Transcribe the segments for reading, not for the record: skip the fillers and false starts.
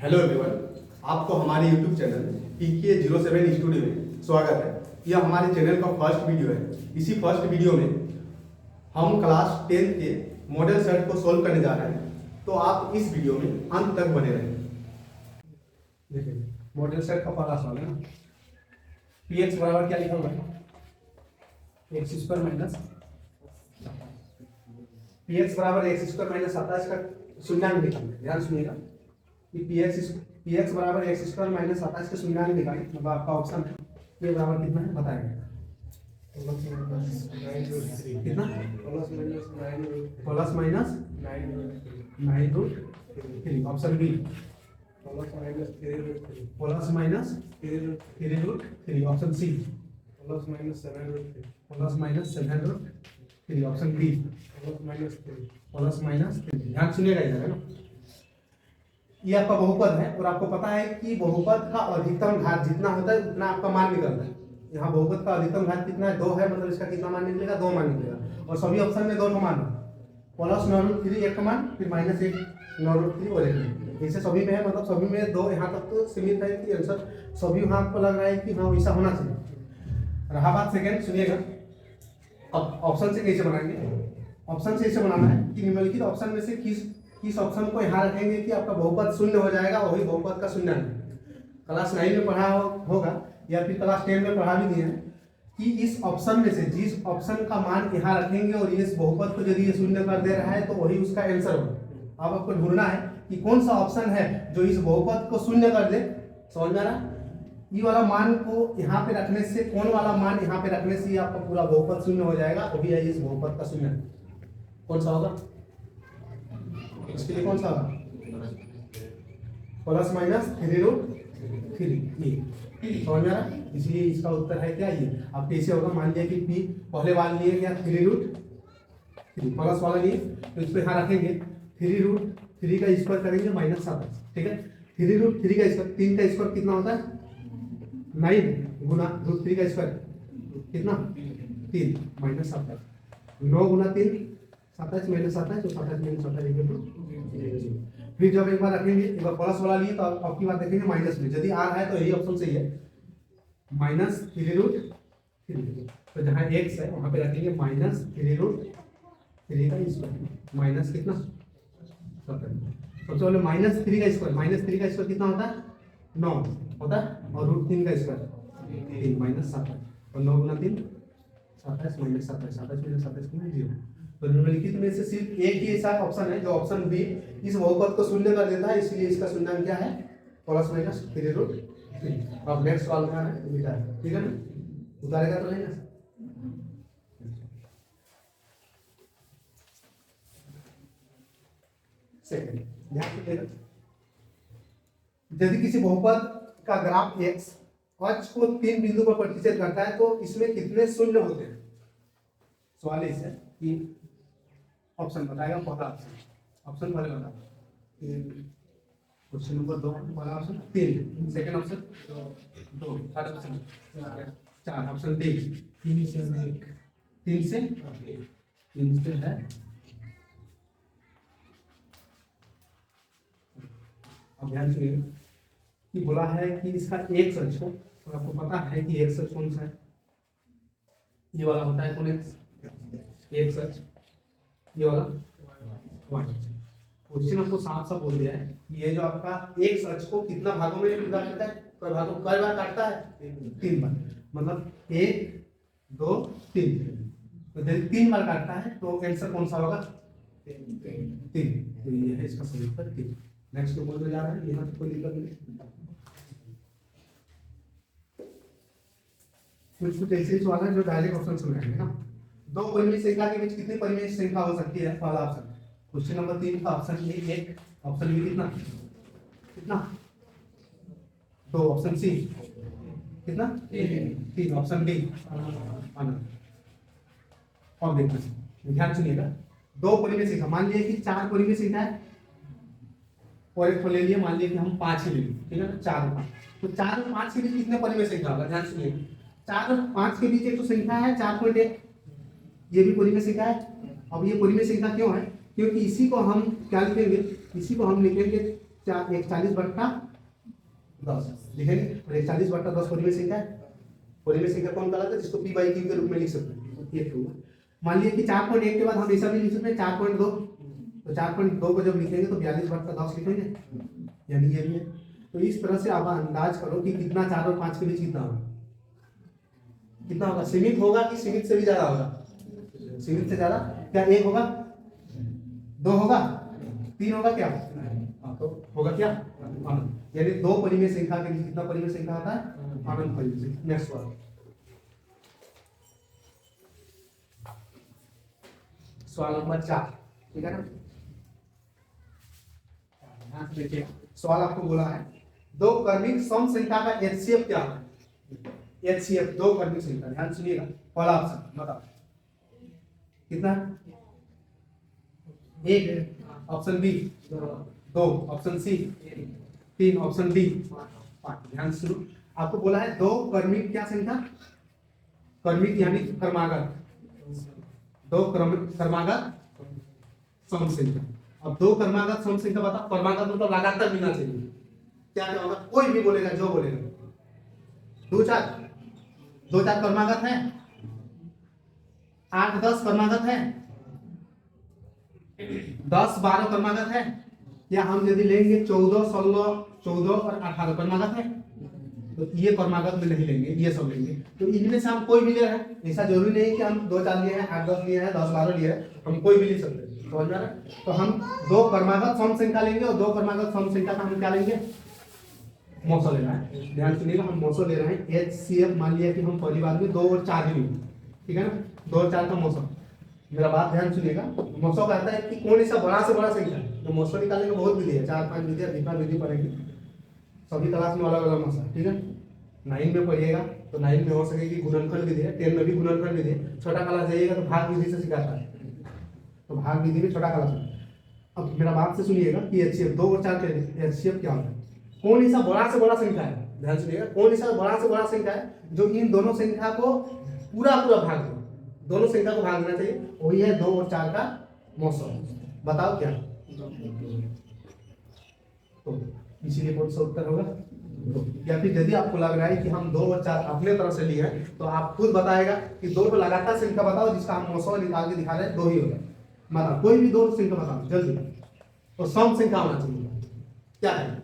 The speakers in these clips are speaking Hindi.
हेलो एवरीवन, आपको हमारे यूट्यूब चैनल PK07 स्टूडियो में स्वागत है। यह हमारे चैनल का फर्स्ट वीडियो है। इसी फर्स्ट वीडियो में हम क्लास 10 के मॉडल सेट को सोल्व करने जा रहे हैं, तो आप इस वीडियो में अंत तक बने रहें। देखिए, मॉडल सेट का पहला सवाल है ना, px बराबर क्या लिखा हुआ है, एक्स स्क्वायर माइनस px बराबर एक्स स्क्वायर माइनस 27 का शून्यांक निकालना है। ध्यान सुनिएगा कि px बराबर एक्स स्क्वायर माइनस 27 का शून्यांक निकालें, मतलब आपका ऑप्शन है ये बराबर कितना है बताएंगे। कितना plus minus 9√3, option B plus minus 3√3, option C plus minus 7√3, option D plus minus 3। ध्यान सुनिएगा इधर है ना, ये आपका बहुपद है और आपको पता है कि बहुपद का अधिकतम घात जितना होता है उतना आपका मान निकलता है। यहाँ बहुपद का अधिकतम घात कितना है, 2 है, मतलब इसका कितना मान निकलेगा, 2 मान निकलेगा। और सभी ऑप्शन में 2 का मान है, प्लस 9√3 एक का मान, फिर माइनस 1 9√3 और एक। ऐसे सभी में है, मतलब सभी में 2 यहाँ तक तो सीमित है कि आंसर सभी यहाँ आपको लग रहा है कि हाँ ऐसा होना चाहिए। रहा बात सेकेंड, सुनिएगा अब ऑप्शन से कैसे बनाएंगे। ऑप्शन से ऐसे बनाना है कि निम्नलिखित ऑप्शन में से किस ऑप्शन को यहाँ रखेंगे कि आपका बहुपद शून्य हो जाएगा, वही बहुपद का शून्यांक। क्लास 9 में पढ़ा होगा या फिर क्लास 10 में पढ़ा भी दिया है कि इस ऑप्शन में से जिस ऑप्शन का मान यहाँ रखेंगे और इस बहुपद को यदि ये शून्य कर दे रहा है तो वही उसका आंसर होगा। अब आपको ढूंढना है कि कौन सा ऑप्शन है जो इस बहुपद को शून्य कर दे। समझ में आ रहा, ये वाला मान को यहाँ पे रखने से, कौन वाला मान यहाँ पे रखने से आपका पूरा बहुपद शून्य हो जाएगा, वही है इस बहुपद का शून्य। कौन सा होगा इसके लिए, कौन सा होगा, प्लस माइनस 3√3। समझ में आ रहा, इसलिए इसका उत्तर है क्या ये। अब कैसे होगा, मान लिया कि p पहले वाला लिए क्या 3√3, प्लस वाला लिए तो इसको यहाँ रखेंगे, 3√3 का स्क्वायर करेंगे माइनस 27, ठीक है। 3√3 का स्क्वायर, 3 का स्क्वायर कितना होता है 9 गुना √3 का स्क्वायर कितना 3 माइनस 27, 9 गुना 3 27 माइनस 27, तो 27 माइनस 27। फिर जब एक बार रखेंगे, एक बार प्लस वाला लिए तो अब की बार देखेंगे माइनस में, यदि आ रहा है तो यही ऑप्शन सही है, माइनस 3√3। तो जहाँ x है वहां पे रखेंगे माइनस 3√3 का स्क्वायर, माइनस कितना 17। सबसे पहले माइनस 3 का स्क्वायर, माइनस 3 का स्क्वायर कितना होता है 9 होता है, और √3 का स्क्वायर 3 माइनस 27, और 9 गुना 3 27 माइनस 27, 27 माइनस 27 कितना 0। तो निम्नलिखित में से सिर्फ एक ही ऐसा ऑप्शन है जो ऑप्शन बी इस बहुपद को शून्य कर देता है, इसलिए इसका शून्यांक क्या है प्लस माइनस 3√3। अब नेक्स्ट सवाल में है बेटा, ठीक है ना, उतारेगा तो नहीं ना। सेकंड, ध्यान से देखो, यदि किसी बहुपद का ग्राफ x अक्ष को 3 बिंदु पर प्रतिच्छेद करता है तो इसमें कितने शून्य होते हैं। सवाल इस है कि ऑप्शन बताएगा, पहला ऑप्शन पहले बता, क्वेश्चन नंबर 2 पहला option 3, second option 2, third option 4, option D 3 से 1, 3 से है। अब ध्यान से कि बोला है कि इसका एक सच हो, और आपको पता है कि एक सच कौन सा है, ये वाला होता है कौन एक सच, ये वाला क्वेश्चन आपको साफ साफ बोल दिया है कि ये जो आपका एक सच को कितना भागों में विभाजित करता है, कई भागों कई बार काटता है 3 बार, मतलब 1 2 3। तो यदि 3 बार काटता है तो आंसर कौन सा होगा 3। तो ये है इसका सही उत्तर 3। नेक्स्ट को बोलने जा रहा है, यहाँ कोई दिक्कत नहीं। कुछ ऐसे सवाल है जो डायरेक्ट ऑप्शन से बनाएंगे ना। 2 परिमेय संख्या के बीच कितनी परिमेय संख्या हो सकती है, पहला ऑप्शन। क्वेश्चन नंबर 3 का ऑप्शन ए 1, ऑप्शन बी कितना कितना 2, ऑप्शन सी कितना 3, ऑप्शन डी अनंत। और देखना ध्यान सुनिएगा, 2 परिमेय संख्या, मान लिया कि 4 परिमेय संख्या है और एक को ले लिए, मान लिया कि हम 5 ही ले लिए, ठीक है ना, 4 और 5। तो 4 और 5 के बीच कितने परिमेय संख्या होगा, ध्यान सुनिएगा। 4 और 5 के बीच एक तो संख्या है 4.1, ये भी परिमेय संख्या है। अब ये परिमेय संख्या क्यों है, क्योंकि इसी को हम क्या लिखेंगे, इसी को हम लिखेंगे 140/10 लिखेंगे। और 140/10 परिमेय संख्या है। परिमेय संख्या कौन कहलाता है? जिसको p बाई क्यू के रूप में लिख सकते हैं। ये होगा। मान लीजिए कि 4.1 के बाद हम ऐसा भी लिख सकते हैं 4.2, तो 4.2 को जब लिखेंगे तो 42/10 लिखेंगे, यानी ये भी है। तो इस तरह से आप अंदाज करो कि कितना 4 और 5 के बीच कितना होगा, कितना होगा। सीमित होगा कि सीमित से भी ज्यादा होगा? सीमित से ज्यादा। क्या 1 होगा, 2 होगा, 3 होगा क्या? हाँ, तो होगा क्या? अनंत। यानी 2 परिमेय संख्या के बीच कितना परिमेय संख्या होता है? अनंत परिमेय संख्या। नेक्स्ट सवाल, सवाल नंबर 4, ठीक है ना। ध्यान से देखिए, सवाल आपको बोला है 2 क्रमिक सम संख्या का एचसीएफ क्या है? एचसीएफ 2 क्रमिक संख्या, ध्यान सुनिएगा। पहला ऑप्शन बताओ कितना? 1, option B 2, option C 3, option D 5। ध्यान सुनो, आपको बोला है 2 क्रमिक क्या संख्या? क्रमिक यानी क्रमागत, 2 क्रमागत सम संख्या। अब 2 क्रमागत सम संख्या बताओ। क्रमागत मतलब लगातार मिलना चाहिए। क्या क्या होगा? कोई भी बोलेगा, जो बोलेगा 2 4 क्रमागत है, 8 10 क्रमागत है, 10 12 क्रमागत है, या हम यदि लेंगे 14 16 14 और 18 क्रमागत है, तो ये क्रमागत में नहीं लेंगे, ये सब लेंगे। तो इनमें से हम कोई भी ले रहे हैं, ऐसा जरूरी नहीं कि हम 2 4 लिए हैं, 8 10 लिए हैं, 10 12 लिए हैं, हम कोई भी ले सकते हैं। समझ में आ रहा है? तो हम 2 क्रमागत सम संख्या लेंगे और 2 क्रमागत सम संख्या का हम क्या लेंगे? मौसो लेना है। ध्यान सुनिएगा, हम मौसो ले रहे हैं। एचसीएफ मान लिया कि हम परिवार में 2 और 4 ही लेंगे, ठीक है ना। 2 और 4 का मौसो, मेरा बात ध्यान सुनिएगा। मौसो कहता है कि कौन सा बड़ा से बड़ा संख्या है। तो मौसो निकालने का बहुत विधि है, 4 5 विधि है, जितना विधि पढ़ेंगे सभी क्लास में अलग अलग मौसा, ठीक है। 9 में पढ़िएगा तो 9 में हो सकेगी गुणनखंड विधि है, 10 में भी गुणनखंड विधि है। छोटा क्लास जाइएगा तो भाग विधि से सिखाता है, तो भाग विधि में छोटा क्लास है। अब मेरा बात से सुनिएगा कि एचसीएफ 2 और 4 के एचसीएफ क्या होता है? कौन सा बड़ा से बड़ा संख्या है? ध्यान सुनिएगा, कौन सा बड़ा से बड़ा संख्या है जो इन दोनों संख्या को पूरा भाग दे, दोनों संख्या को भाग देना चाहिए, वही है 2 और 4 का मौसम। बताओ क्या? तो इसीलिए कौन सा उत्तर होगा? या फिर यदि आपको लग रहा है कि हम 2 और 4 अपने तरफ से लिए हैं, तो आप खुद बताएगा कि 2 को लगातार संख्या बताओ जिसका हम मौसम निकाल के दिखा रहे हैं, 2 ही होगा। मतलब कोई भी 2 संख्या बताओ जल्दी, तो सम संख्या होना चाहिए। क्या है?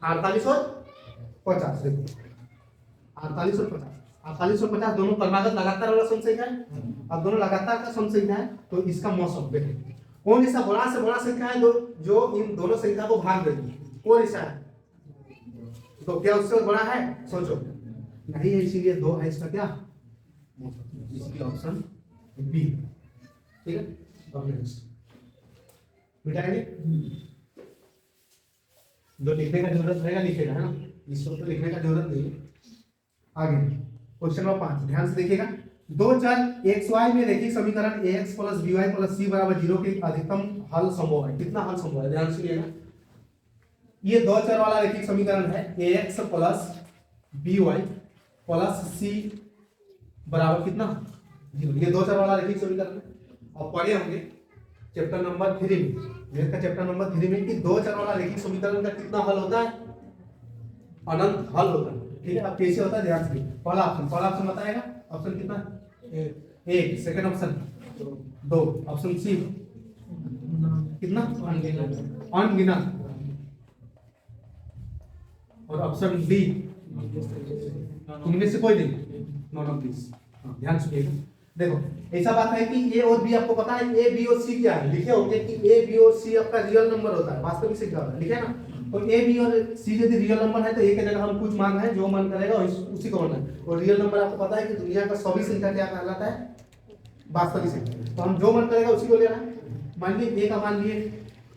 48 और 50। देखो 48 और 50, 48 और 50 दोनों क्रमागत लगातार वाला सम संख्या है। अब दोनों लगातार का सम संख्या है, तो इसका मौसम देखिए कौन सा बड़ा से बड़ा संख्या है जो इन दोनों संख्या को भाग देगी। कौन सा है? तो क्या उससे बड़ा है? सोचो, नहीं है, इसीलिए 2 है इसका क्या मौसम, इसलिए ऑप्शन बी, ठीक है। अब नेक्स्ट मिटाएंगे, जो लिखने का जरूरत रहेगा लिखेगा, है ना, इसको तो लिखने का जरूरत नहीं है। आगे क्वेश्चन नंबर 5, ध्यान से देखिएगा। 2 चर एक्स वाई में रैखिक समीकरण ax + by + c = 0 के अधिकतम हल संभव है। कितना हल संभव है? ध्यान सुनिएगा, ये 2 चर वाला रैखिक समीकरण है ax + by + c बराबर कितना? 0। ये 2 चर वाला रैखिक समीकरण है। और पढ़े होंगे चैप्टर नंबर 3 में, मैथ का चैप्टर नंबर 3 में, कि 2 चर वाला रैखिक समीकरण का कितना हल होता है? अनंत हल होता है, ठीक है। अब कैसे होता है ध्यान से। पहला ऑप्शन बताएगा, ऑप्शन कितना? 1, सेकंड ऑप्शन 2, ऑप्शन सी कितना? अनगिनत, और ऑप्शन डी इनमें से कोई नहीं, नॉन ऑफ दिस। ध्यान सुनिएगा, देखो ऐसा बात है कि ए और बी आपको पता है, ए बी और सी क्या है? लिखे होंगे कि ए बी और सी आपका रियल नंबर होता है, वास्तविक संख्या होता है, लिखे ना। तो ए बी और सी यदि रियल नंबर है तो ए की जगह हम कुछ मान है, जो मन करेगा उसी को मानना है। और रियल नंबर आपको पता है कि दुनिया का सभी संख्या क्या कहलाता है? वास्तविक संख्या। तो हम जो मन करेगा उसी को लेना है। मान लीजिए ए का मान लिए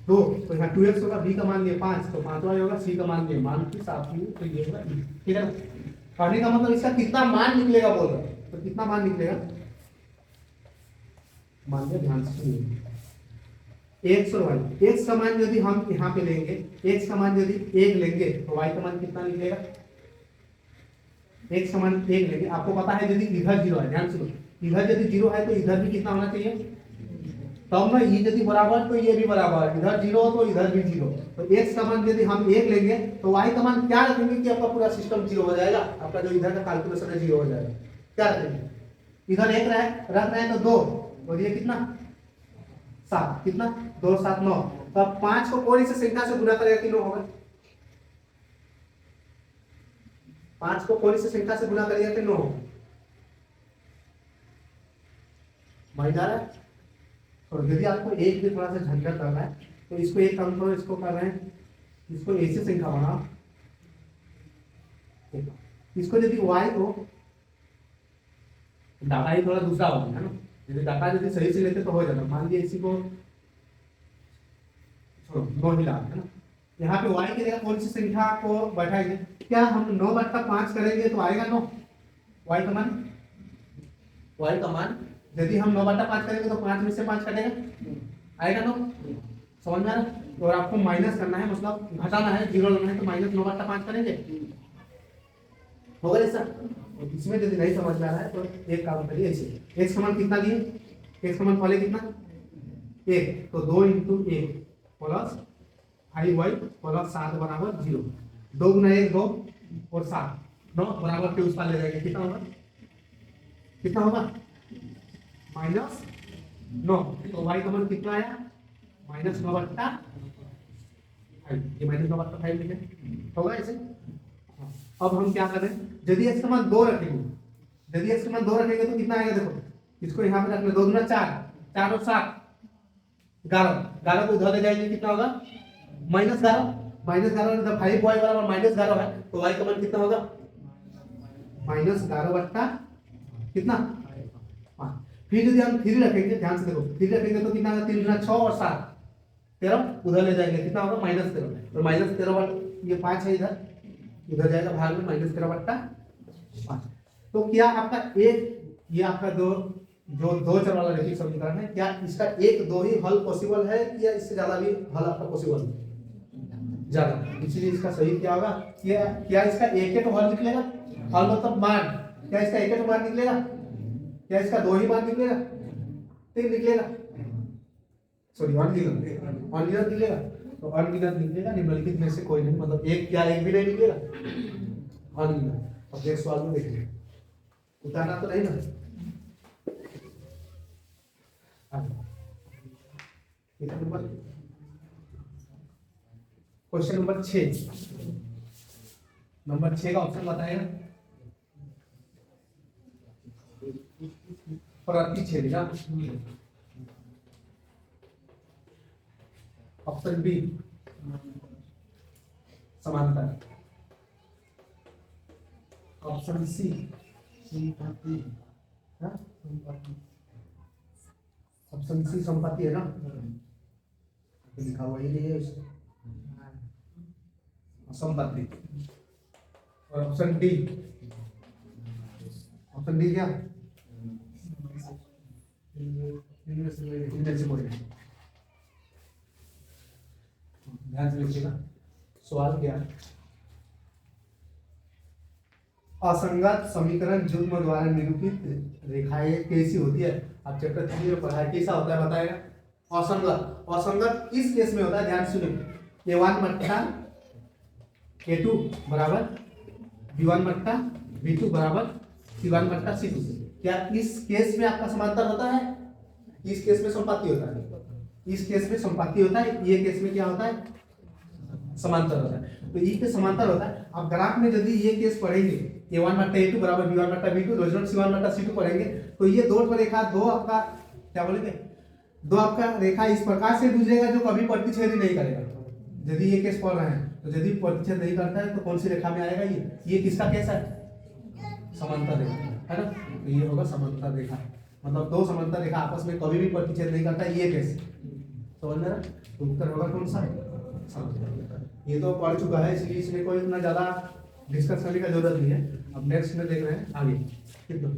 2, तो यहाँ 2x होगा, बी का मान लिए 5, तो 5वां होगा, सी का मान लिए मान की 7, तो ये होगा, ठीक है ना। कहने का मतलब इसका कितना मान निकलेगा बोल रहा है, तो कितना मान निकलेगा? मान लिया, ध्यान से सुनिए, x और y, x का मान यदि हम यहाँ पे लेंगे, x का मान यदि 1 लेंगे तो y का मान कितना निकलेगा? x का मान 1 लेंगे। आपको पता है यदि इधर 0 है, ध्यान सुनो, इधर यदि 0 है तो इधर भी कितना होना चाहिए? तब ना ये यदि बराबर तो ये भी बराबर, इधर 0 तो इधर भी 0। तो x का मान यदि हम 1 लेंगे तो y का मान क्या रखेंगे कि आपका पूरा सिस्टम 0 हो जाएगा, आपका जो इधर का कैलकुलेशन है 0 हो जाएगा। क्या रखेंगे, इधर 1 रख रहे हैं तो 2 और ये कितना 7, कितना 2 7 9। तो अब 5 को कौन सी संख्या से गुना करेगा कि 9 होगा, 5 को कौन सी संख्या से गुना करेगा कि 9 होगा, समझ आ रहा है। और यदि आपको एक भी थोड़ा सा झंझट करना है तो इसको एक काम करो, इसको कर रहे हैं, इसको ऐसे संख्या बनाओ, इसको यदि y को डाटा ही थोड़ा दूसरा हो गया है ना, यदि डाटा यदि सही से लेते तो हो जाता। मान लीजिए इसी को छोड़ो 9 ही डालते है ना, यहाँ पे y की जगह कौन सी संख्या को बैठाएंगे, क्या हम 9/5 करेंगे तो आएगा 9, y का मान यदि हम 9/5 करेंगे तो 5 में से 5 कटेगा, आएगा 9, समझ में आ रहा है। और आपको माइनस करना है, मतलब घटाना है, 0 लेना है तो माइनस 9/5 करेंगे, होगा ऐसा। इसमें यदि नहीं समझ में आ रहा है तो एक काम करिए, ऐसे x का मान कितना लिए, x का मान पहले कितना 1, तो 2 × 1 प्लस 5y प्लस 7 बराबर 0, 2 × 1 2 और 7 9 बराबर के उस पार ले जाएंगे, कितना होगा -9। तो y का मान कितना आया -9/5, ये -9/5 लिखे, होगा ऐसे। अब हम क्या करें, यदि x का मान 2 रखेंगे, यदि x का मान 2 रखेंगे तो कितना आएगा, देखो इसको यहाँ पे रखना, 2 × 4 4 और 7 11 को उधर ले जाएंगे, कितना होगा -11, -11 5y बराबर -11 है, तो y का मान कितना होगा -11 कितना 5। फिर यदि हम 3 रखेंगे, ध्यान से देखो 3 रखेंगे तो कितना होगा, 3 × 6 और 7 13, उधर ले जाएंगे कितना होगा -13, और -13 ये 5 है, इधर जाएगा भाग में -13/5। तो क्या आपका एक, ये आपका जो 2 चर वाला रैखिक समीकरण है, क्या इसका 1 2 ही हल पॉसिबल है या इससे ज्यादा भी हल आपका पॉसिबल है, ज्यादा, इसलिए इसका सही क्या होगा, क्या इसका एक तो हल निकलेगा, हल मतलब मान, क्या इसका एक तो मान निकलेगा, क्या इसका 2 ही मान निकलेगा, 3 निकलेगा, सॉरी अनगिनत निकलेगा, तो अनगिनत निकलेगा, निम्नलिखित में से कोई नहीं, मतलब एक भी नहीं निकलेगा, अनगिनत। अब नेक्स्ट सवाल में देखिए, उतारना तो नहीं ना, क्वेश्चन नंबर 6, नंबर 6 का ऑप्शन बताएगा, प्रतिच्छेद, ऑप्शन बी समांतर, ऑप्शन सी ऑप्शन सी संपत्ति है ना, लिखा हुआ ही नहीं है संपत्ति, और ऑप्शन डी क्या ध्यान से लिखिएगा। सवाल क्या है, असंगत समीकरण युग्म द्वारा निरूपित रेखाएं कैसी होती है, आप चैप्टर 3 में पढ़ा है, कैसा होता है बताएगा। असंगत किस केस में होता है, ध्यान सुनिए, A1/A2 बराबर B1/B2 बराबर C1/C2 से, क्या इस केस में आपका समांतर होता है, इस केस में संपाती होता है, इस केस में संपाती होता है, ये केस में क्या होता है समांतर होता है। तो ये समांतर होता है। आप ग्राफ में यदि ये केस पढ़ेंगे, A1/A2 बराबर B1/B2 C1/C2 पढ़ेंगे, तो ये दो रेखा, दो आपका क्या बोलेंगे, दो आपका रेखा इस प्रकार से गुजरेगा जो कभी प्रतिच्छेद ही नहीं करेगा। यदि ये केस पढ़ रहे हैं तो यदि प्रतिच्छेद नहीं करता है तो कौन सी रेखा में आएगा, ये किसका केस है, समांतर रेखा है ना, तो ये होगा समांतर रेखा, मतलब दो समांतर रेखा आपस में कभी भी प्रतिच्छेद नहीं करता है, ये केस समझ में, तो उत्तर होगा कौन सा, ये तो पढ़ चुका है, इसलिए इसमें कोई इतना ज्यादा डिस्कस करने का जरूरत नहीं है। अब नेक्स्ट में देख रहे हैं आगे, कितना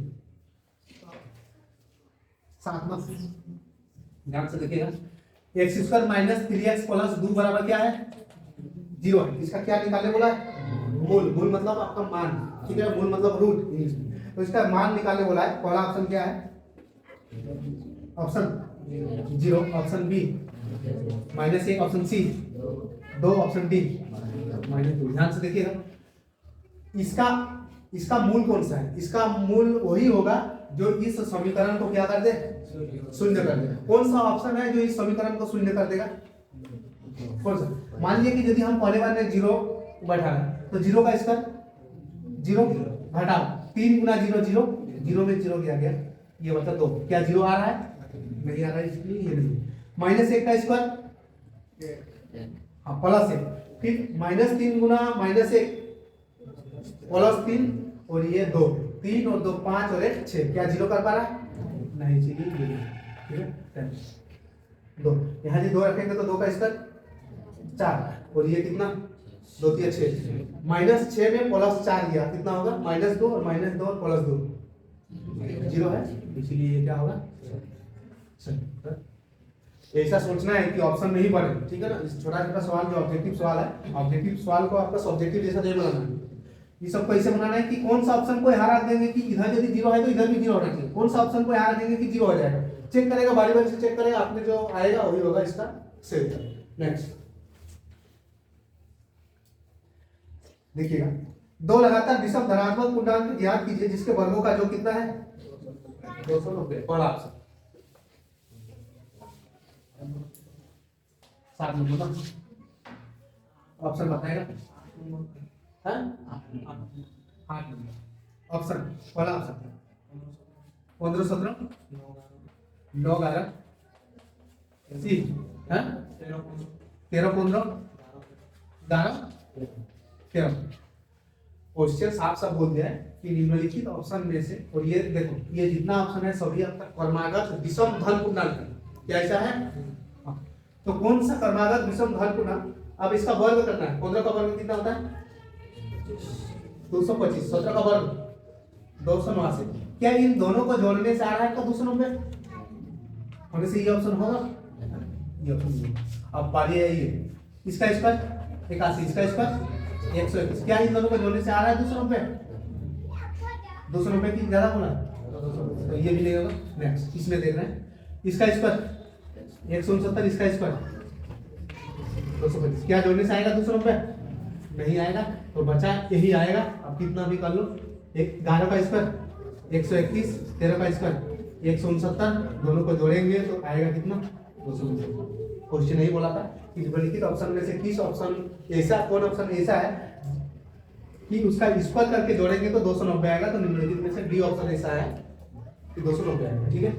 7 ध्यान से देखिएगा, x² - 3x + 2 बराबर क्या है 0 है। इसका क्या निकालने बोला है, मूल मतलब आपका मान, ठीक है, मूल मतलब रूट इंग्लिश में, तो इसका मान निकालने बोला है। पहला ऑप्शन क्या है, option zero, option B -1, option C 2, option D -2। ध्यान से देखिएगा, इसका इसका मूल कौन सा है? इसका मूल वही होगा जो इस समीकरण को क्या कर दे, शून्य कर दे। कौन सा ऑप्शन है जो इस समीकरण को शून्य कर देगा? कौन सा? मान लिया कि यदि हम पहले बार में जीरो बैठा है तो जीरो का स्क्वायर, जीरो घटाओ 3 गुना जीरो, जीरो जीरो में जीरो गया, ये बता 2। क्या जीरो आ रहा है? नहीं आ रहा है, इसलिए ये नहीं। -1 का स्क्वायर, हाँ +1, फिर -3 गुना -1 +3 और ये 2, 3 और 2 5 और 1 6। क्या जीरो कर पा रहा है? नहीं, चलिए ठीक है 2। यहाँ जी 2 रखेंगे तो 2 का स्क्वायर 4 और ये कितना 2 3 6, -6 में +4 गया, कितना होगा? -2 और -2 और +2 जीरो है, इसलिए ये क्या होगा? ऐसा सोचना है कि ऑप्शन नहीं बने, ठीक है ना। इस छोटा छोटा सवाल जो ऑब्जेक्टिव सवाल है, ऑब्जेक्टिव सवाल को आपका सब्जेक्टिव जैसा नहीं बनाना है। ये सब कैसे बनाना है कि कौन सा ऑप्शन को यहाँ रख देंगे कि इधर यदि जीरो है तो इधर भी जीरो होना चाहिए, कौन सा ऑप्शन को यहाँ रखेंगे कि जीरो हो जाएगा। चेक करेगा, बारी बारी से चेक करेगा, आपने जो आएगा वही होगा इसका सही। नेक्स्ट देखिएगा, 2 लगातार विषम धनात्मक पूर्णांक ज्ञात कीजिए जिसके वर्गों का जो कितना है 290। और आपसे 7 नंबर ऑप्शन बताएगा, हाँ 8 नंबर ऑप्शन, पहला ऑप्शन 15 17 9 11 सी, हाँ 13 15 11 13। क्वेश्चन साफ साफ बोल दिया है कि निम्नलिखित ऑप्शन में से, और ये देखो ये जितना ऑप्शन है सभी अब तक क्रमागत विषम धन पूर्णांक क्या ऐसा है? तो कौन सा क्रमागत विषम धन पूर्णांक? अब इसका वर्ग करना है। 15 का वर्ग कितना होता है? 225। 17 का वर्ग 289। क्या इन दोनों को जोड़ने से आ रहा है का 290? होने से ये ऑप्शन होगा, ये ऑप्शन। अब बारी है ये, इसका स्क्वायर 81, इसका स्क्वायर 121। क्या इन दोनों को जोड़ने से आ रहा है 290? 290 की ज्यादा बोला तो ये भी नहीं होगा। नेक्स्ट इसमें देख रहे हैं, इसका स्क्वायर 169, इसका स्क्वायर 225। क्या जोड़ने से आएगा 290? नहीं आएगा, तो बचा यही आएगा। अब कितना भी कर लो, 11 का स्क्वायर 121, 13 का स्क्वायर 169, दोनों को जोड़ेंगे तो आएगा कितना 269। क्वेश्चन नहीं बोला था कि निम्नलिखित ऑप्शन में से किस ऑप्शन ऐसा, कौन ऑप्शन ऐसा है कि उसका स्क्वायर करके जोड़ेंगे तो 290 आएगा। तो निम्नलिखित में से डी ऑप्शन ऐसा है कि 290 आएगा। ठीक है,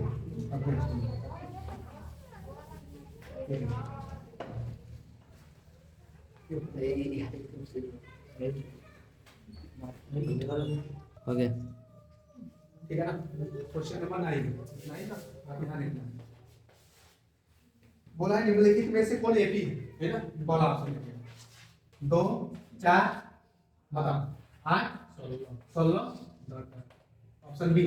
हो गया। ठीक है ना। क्वेश्चन नंबर 9 ना बोला है निम्नलिखित में से कौन एपी है ना, बोला ऑप्शन 2 4 बता 8 16 ऑप्शन बी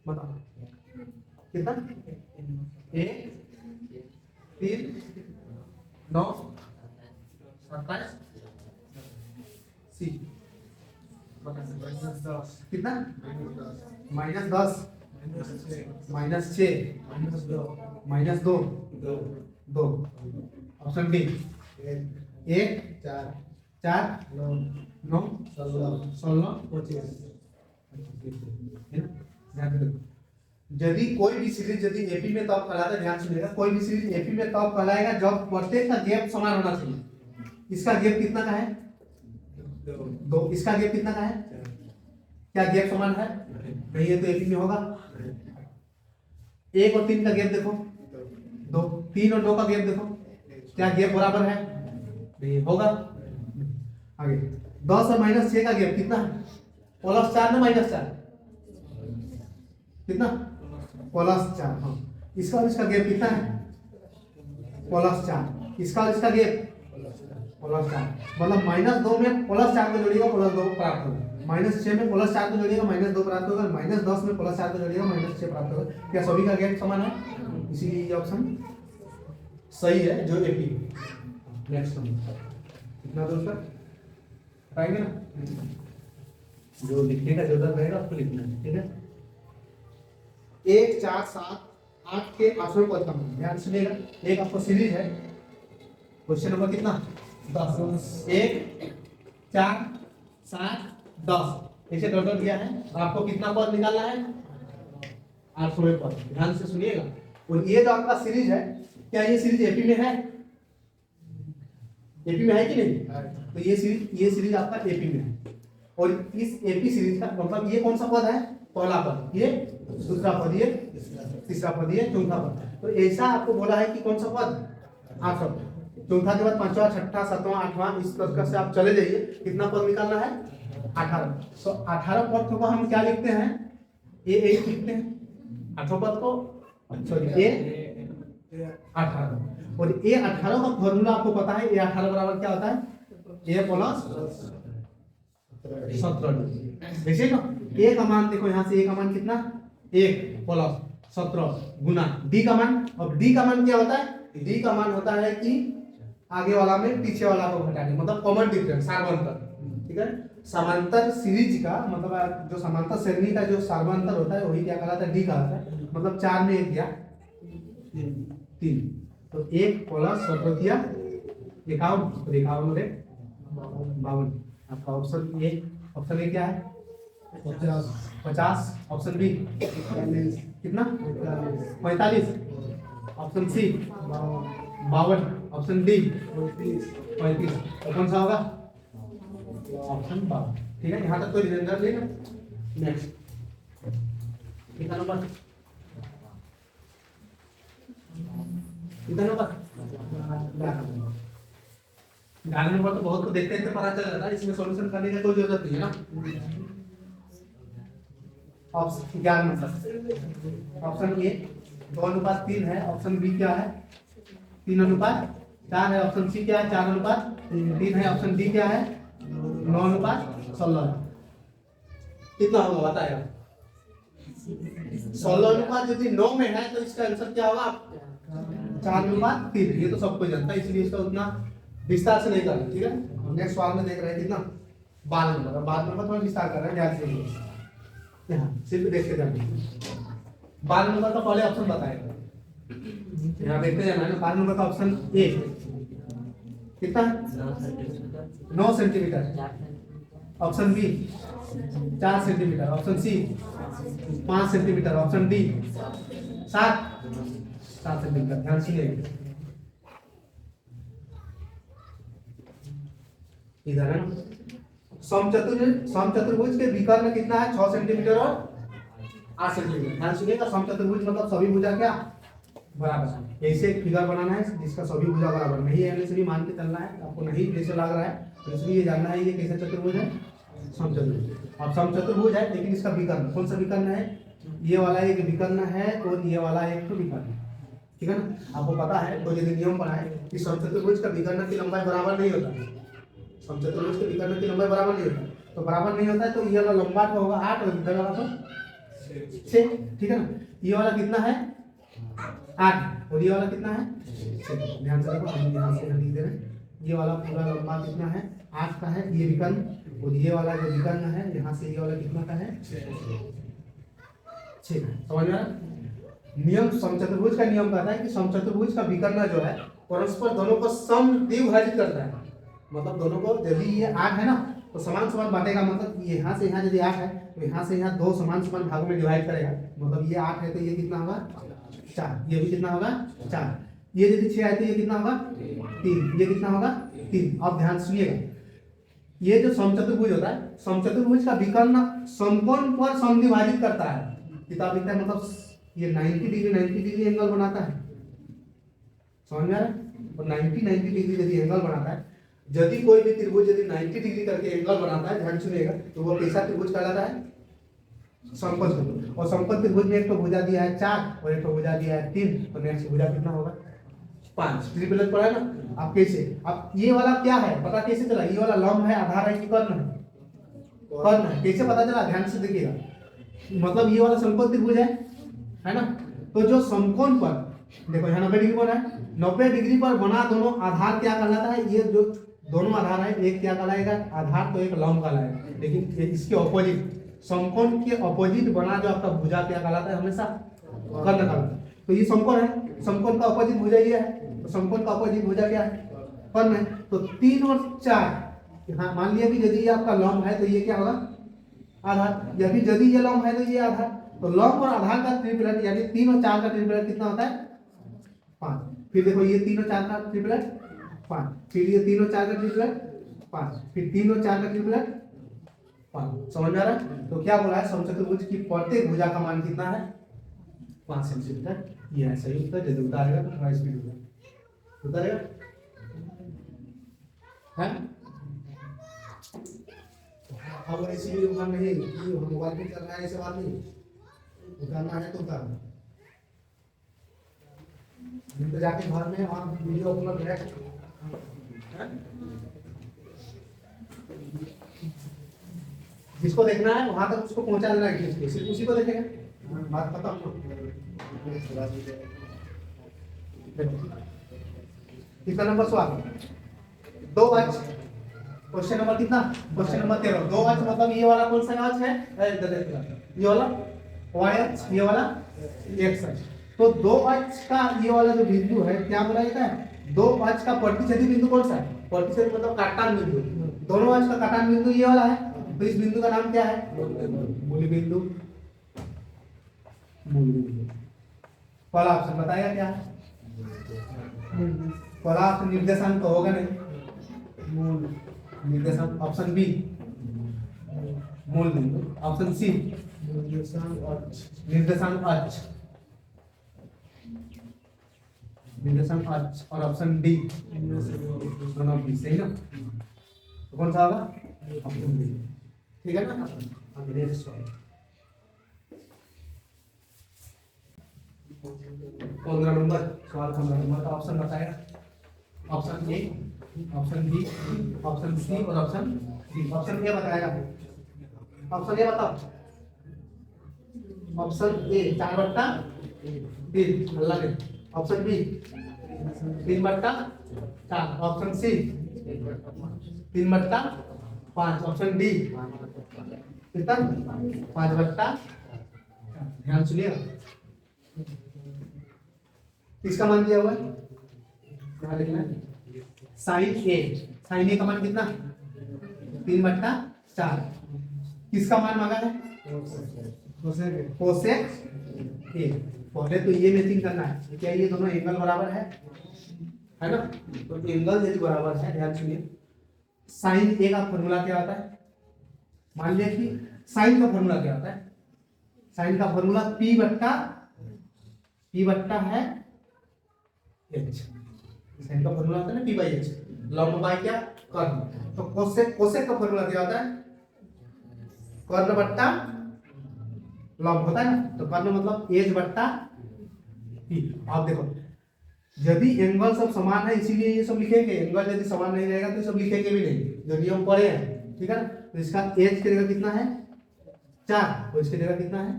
बता कितना 1 3 9 27 सी कितना -10 -6 -2 2 ऑप्शन डी 1 4 9 16 25। यदि कोई भी सीरीज यदि एपी में तब कहलाता है, ध्यान सुनिएगा, कोई भी सीरीज एपी में तब कहलाएगा जब प्रत्येक का गैप समान होना चाहिए। इसका गैप कितना का है 2, इसका गैप कितना का है? क्या गैप समान है? नहीं है तो एपी में होगा। 1 और 3 का गैप देखो 2, 3 और 2 का गैप देखो, क्या गैप बराबर है? नहीं होगा। आगे 10 और -6 का गैप कितना है? +4 ना -4? कितना? +4। हाँ, इसका और इसका गैप कितना है? +4। इसका और इसका गैप +4, मतलब -2 में +4 को जोड़िएगा +2 प्राप्त होगा, -6 में +4 को जोड़िएगा -2 प्राप्त होगा, -10 में +4 को जोड़िएगा -6 प्राप्त होगा। क्या सभी का गैप समान है? इसीलिए ये ऑप्शन सही है जो एपी। नेक्स्ट नंबर कितना दोस्तों पाएंगे ना, जो लिखने का जरूरत रहेगा उसको लिखना है। ठीक है, 1 4 7 8 के 8वें पद का मान। ध्यान सुनिएगा, एक आपको सीरीज है, क्वेश्चन नंबर कितना 10, 1 4 7 10 ऐसे डॉट डॉट दिया है। आपको कितना पद निकालना है 8वें पद। ध्यान से सुनिएगा, और ये जो आपका सीरीज है, क्या ये सीरीज एपी में है? एपी में है कि नहीं? तो ये सीरीज आपका एपी में है, और इस एपी सीरीज का मतलब ये कौन सा पद है? पहला पद, ये दूसरा पद, ये तीसरा पद, ये चौथा पद। तो ऐसा आपको बोला है कि कौन सा पद 8वां, चौथा के बाद 5वां 6वां 7वां 8वां इस प्रकार से आप चले जाइए। कितना पद निकालना है 18। तो 18 पद को हम क्या लिखते हैं? ए लिखते हैं 8वां पद को, सॉरी ए 18। और ए 18 का फॉर्मूला आपको पता है, ए 18 बराबर क्या होता है? ए प्लस 17। वैसे ना ए का मान देखो, यहाँ से ए का मान कितना 1 प्लस 17 गुना डी का मान। अब डी का मान क्या होता है? डी का मान होता है कि आगे वाला में पीछे वाला को घटा के, मतलब कॉमन डिफरेंस, सार्वंतर। ठीक है, समांतर सीरीज का मतलब जो समांतर श्रेणी का जो सार्वंतर होता है वही क्या कहलाता है? डी कहलाता है। मतलब 4 में 1 गया 3, तो 1 प्लस 17 दिया 51, 51 में 52। आपका ऑप्शन ए, ऑप्शन ए क्या है 50, ऑप्शन बी कितना 45, ऑप्शन सी 52, ऑप्शन डी 35। तो कौन सा होगा? ऑप्शन 52। ठीक है, यहाँ तक कोई रिमाइंडर नहीं ना। नेक्स्ट कितना नंबर? कितना नंबर? 11 नंबर। तो बहुत को देखते देखते पता चल जाता है, इसमें सॉल्यूशन करने की कोई जरूरत नहीं है ना। ऑप्शन 11 नंबर, ऑप्शन ए 2:3 है, ऑप्शन बी क्या है 3:4 है, ऑप्शन सी क्या है 4:3 है, ऑप्शन डी क्या है 9:16। कितना होगा बताएगा? 16 यदि 9 में है तो इसका आंसर क्या होगा 4:3। ये तो सबको जानता है, इसलिए इसका उतना विस्तार से नहीं करना। ठीक है, नेक्स्ट सवाल में देख रहे हैं कितना 12 नंबर। 12 नंबर थोड़ा विस्तार कर रहे हैं, ध्यान से यहाँ सिर्फ देख के जाना। 12 नंबर का पहले ऑप्शन बताएगा, यहाँ देखते जाना है। 12 नंबर का ऑप्शन ए कितना 9 centimetre, option B 4 centimetre, option C 5 centimetre, option D 7 centimetre. ध्यान सुनिए, इधर है ना समचतुर्भुज के विकर्ण कितना है 6 सेंटीमीटर और 8 सेंटीमीटर। ध्यान सुनिएगा, समचतुर्भुज मतलब सभी भुजा क्या बराबर है। ऐसे एक फिगर बनाना है जिसका सभी भुजा बराबर नहीं है, ऐसे भी मान के चलना है। आपको नहीं जैसे लग रहा है तो इसलिए ये जानना है ये कैसा चतुर्भुज है, समचतुर्भुज। अब समचतुर्भुज है लेकिन इसका विकर्ण कौन सा विकर्ण है? ये वाला एक विकर्ण है और ये वाला एक तो विकर्ण है। ठीक है ना, आपको पता है तो यदि नियम बनाए कि समचतुर्भुज का विकर्ण की लंबाई बराबर नहीं होता, समचतुर्भुज के विकर्ण की लंबाई बराबर नहीं होता, तो बराबर नहीं होता है तो ये वाला लंबा तो होगा 8 और इधर वाला तो 6। ठीक है ना, ये वाला कितना है 8 और ये वाला कितना है 6। ध्यान से देखो, हम यहाँ से लिख दे रहे हैं, ये वाला पूरा लंबा कितना है 8 का है ये विकर्ण, और ये वाला जो विकर्ण है यहाँ से ये वाला कितना का है 6। समझ में आ रहा? नियम समचतुर्भुज का नियम कहता है कि समचतुर्भुज का विकर्ण जो है परस्पर दोनों को समद्विभाजित करता है। मतलब दोनों को यदि ये 8 है ना तो समान समान बांटेगा। मतलब यहाँ से यहाँ यदि 8 है तो यहाँ से यहाँ 2 समान समान भागों में डिवाइड करेगा। मतलब ये 8 है तो ये कितना होगा 4, ये भी कितना होगा 4। ये यदि 6 है तो ये कितना होगा 3, ये कितना होगा 3। अब ध्यान सुनिएगा, ये जो समचतुर्भुज होता है समचतुर्भुज का विकर्ण समकोण पर समद्विभाजित करता है। किताब लिखता है मतलब ये 90 डिग्री एंगल बनाता है। समझ में आ रहा है? और 90 डिग्री यदि एंगल बनाता है, यदि कोई भी त्रिभुज यदि 90 डिग्री करके एंगल बनाता है, ध्यान सुनिएगा, तो वो कैसा त्रिभुज कहलाता है समकोण त्रिभुज। और समकोण त्रिभुज में एक तो भुजा दिया है 4 और एक तो भुजा दिया है 3, तो नेक्स्ट भुजा कितना होगा 5। ट्रिपलेट पढ़ा है ना। आप कैसे, अब ये वाला क्या है पता कैसे चला? ये वाला लंब है, आधार है कि कर्ण है? कर्ण है। कैसे पता चला? ध्यान से देखिएगा, मतलब ये वाला समकोण त्रिभुज है ना। तो जो समकोण पर देखो यहाँ 90 डिग्री बना है, 90 डिग्री पर बना दोनों आधार क्या कहलाता है? ये जो दोनों आधार है एक क्या कहलाएगा आधार, तो एक लंब कहलाएगा। लेकिन इसके ऑपोजिट समकोण के ऑपोजिट बना जो आपका भुजा क्या कहलाता है? हमेशा कर्ण निकालना है। तो ये समकोण है, समकोण का अपोजिट भुजा ये है, तो समकोण का अपोजिट भुजा क्या है? कर्ण है। तो 3 और 4, हाँ मान लिया कि यदि ये आपका लंब है तो ये क्या होगा? आधार। यदि ये लंब है तो ये आधार। तो लंब और आधार का ट्रिपलेट यानी 3 और 4 का ट्रिपलेट कितना होता है? 5। फिर देखो ये 3 और 4 का ट्रिपलेट 5, फिर ये 3 और 4 का ट्रिपलेट 5, फिर 3 और 4 का ट्रिपलेट 5। समझ आ रहा है? तो क्या बोला है? समचतुर्भुज की प्रत्येक भुजा का मान कितना है? 5 सेंटीमीटर। ये है सही उत्तर। यदि उतारेगा तो थोड़ा स्पीड होगा, उतारेगा है। अब ऐसी भी उतार नहीं, मोबाइल पे चल रहा है ऐसे बात नहीं, उतारना है तो उतारना। तो जाके घर में वहाँ वीडियो उपलब्ध है, जिसको देखना है वहां तक उसको पहुंचा देना है, सिर्फ उसी को देखेगा, बात खत्म। कितना नंबर सवाल? 2h। क्वेश्चन नंबर कितना? Question number 13। 2h मतलब ये वाला कौन सा h है? ये वाला yh, ये वाला xh। तो 2h का ये वाला जो बिंदु है क्या बोला जाता है? 2h का प्रतिच्छेदी बिंदु कौन सा है? प्रतिच्छेद मतलब काटान बिंदु। दोनों h का काटान बिंदु ये वाला है, तो इस बिंदु का नाम क्या है? मूल बिंदु। मूल बिंदु। पहला ऑप्शन बताएगा क्या है? पहला ऑप्शन निर्देशांक तो होगा नहीं, मूल निर्देशांक। ऑप्शन बी मूल बिंदु। ऑप्शन सी निर्देशांक अक्ष, निर्देशांक अक्ष। और ऑप्शन डी दोनों बी। सही ना? तो कौन सा होगा? Option D. ठीक है ना? अब नेक्स्ट सवाल 15 नंबर सवाल। 15 नंबर का ऑप्शन बताएगा। Option A, option B, option C और ऑप्शन डी। ऑप्शन ए बताएगा। ऑप्शन ए बताओ। ऑप्शन ए 4/3 अल्लाह के। Option B 3/4। Option C 3/5। Option D कितना? 5/4। ध्यान सुनिएगा, किसका मान दिया हुआ है? यहाँ लिखना है साइन ए। साइन ए का मान कितना? 3/4। किसका मान मांगा है? कोसेक ए। पहले तो ये मैचिंग करना है, क्या ये दोनों एंगल बराबर है ना? तो एंगल यदि बराबर है, ध्यान सुनिए, साइन ए का फॉर्मूला क्या होता है? मान लिया कि साइन का फॉर्मूला क्या होता है? साइन का फॉर्मूला P बट्टा है H। साइन का फॉर्मूला होता है ना P/H, लंब बाय क्या? कर्ण। तो कोसेक का फॉर्मूला क्या होता है? कर्ण बट्टा लंब होता है ना, तो कर्ण मतलब H/P। आप देखो, यदि एंगल सब समान है इसीलिए ये सब लिखेंगे, एंगल यदि समान नहीं रहेगा तो सब लिखेंगे भी नहीं, जो नियम पढ़े हैं। ठीक है ना? तो इसका H की जगह कितना है? 4, तो इसकी जगह कितना है?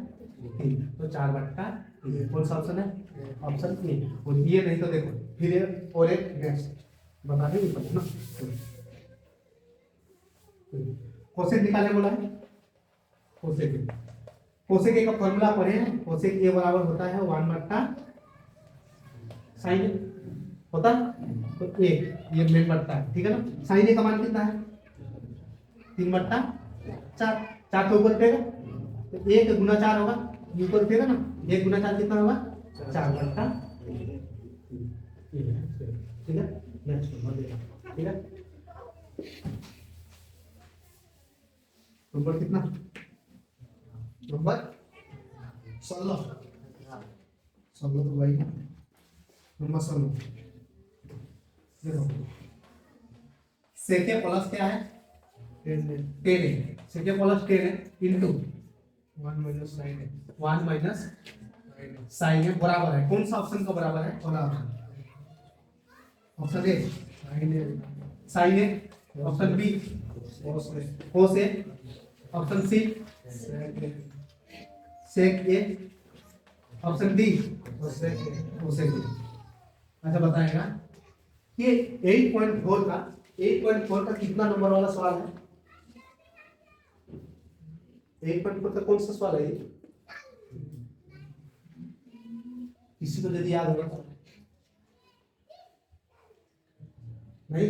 3। तो 4/3। कौन सा ऑप्शन है? Option A. और ये नहीं तो देखो फिर और एक नेक्स्ट बता दें ना, कोसेक निकालने बोला है। कोसेक ए का फॉर्मूला पढ़े हैं। कोसेक ए बराबर होता है 1/sin होता है, तो एक ये मेन बढ़ता है। ठीक है ना? साइन ए का मान कितना है? 3/4। 4 के ऊपर उठेगा तो 1 गुना 4 होगा, ऊपर उठेगा ना, 1 गुना 4 कितना होगा? 4/3। ठीक है? Next number. ठीक है? नंबर कितना? नंबर 16। 16 तो भाई नंबर 16 देखो, सेके प्लस क्या है? 10 है। सेके प्लस 10 है इंटू 1 - sin है। 1 - sin है बराबर है, कौन सा ऑप्शन का बराबर है? पहला ऑप्शन। ऑप्शन ए sin है। ऑप्शन बी cos है। ऑप्शन सी sec ए। ऑप्शन डी cosec ए। अच्छा बताएगा ये 8.4 का कितना नंबर वाला सवाल है? 8.4 का कौन सा सवाल है ये? किसी को यदि याद होगा तो नहीं,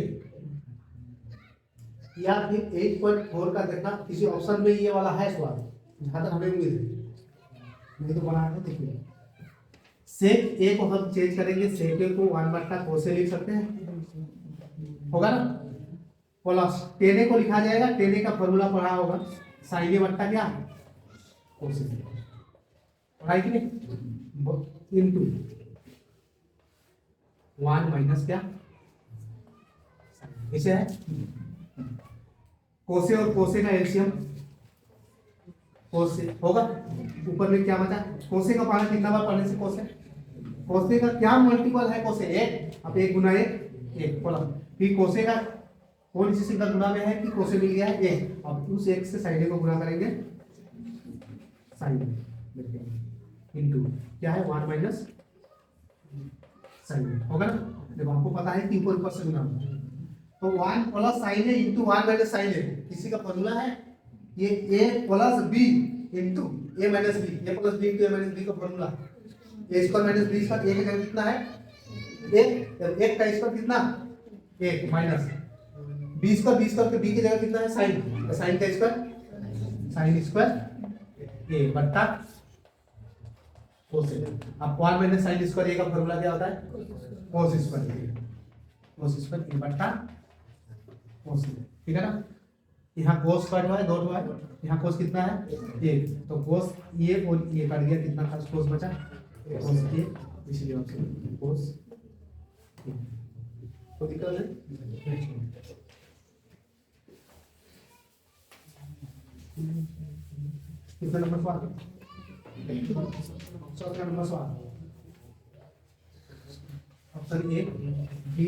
या फिर 8.4 का देखना किसी ऑप्शन में ये वाला है सवाल, जहां तक हमें उम्मीद है, नहीं तो बना के देखिए। सेक ए को हम चेंज करेंगे, सेक ए को 1/2 कोसे लिख सकते हैं, होगा ना, प्लस टेन ए को लिखा जाएगा, टेन ए का फॉर्मूला पढ़ा होगा, साइन ए बट्टा क्या कोसे, पढ़ाई कि नहीं, इनटू 1 माइनस क्या, इसे है कोसे और कोसे का एलसीएम, कोसे होगा, ऊपर में क्या बचा, कोसे का पाना कितना बार पढ़ने से कोसे, कोसे का क्या मल्टीपल है कोसे, एक, अब 1 गुना 1 प्लस, फिर कोसे का कौन सी संख्या गुना में है कि कोसे मिल गया है 1, अब उस 1 से साइन को गुना करेंगे, साइन इनटू क्या है 1 माइनस साइन, होगा ना। देखो आपको पता है कि ऊपर से गुना, तो 1 plus sine A into 1 minus sine A, किसी का फॉर्मूला है ये a plus b into A minus B, A plus B into A minus B का formula, A square minus B square, A की जगह कितना है 1, 1 का स्क्वायर कितना 1 माइनस बी स्क्वायर के बी की जगह कितना है साइन, तो साइन का स्क्वायर साइन स्क्वायर ए बट्टा कोस, अब 1 माइनस साइन स्क्वायर ए का फॉर्मूला क्या होता है कोस स्क्वायर ए बट्टा कोस, ठीक है ना। यहाँ कोस कट हुआ है, 2 हुआ है, यहाँ कोस कितना है 1, तो कोस ये और ये कट गया, कितना था कोस बचा कोस ए, इसलिए ऑप्शन कोस, तो दिक्कत है। कितना नंबर सवाल, चौथा नंबर सवाल, ऑप्शन ए बी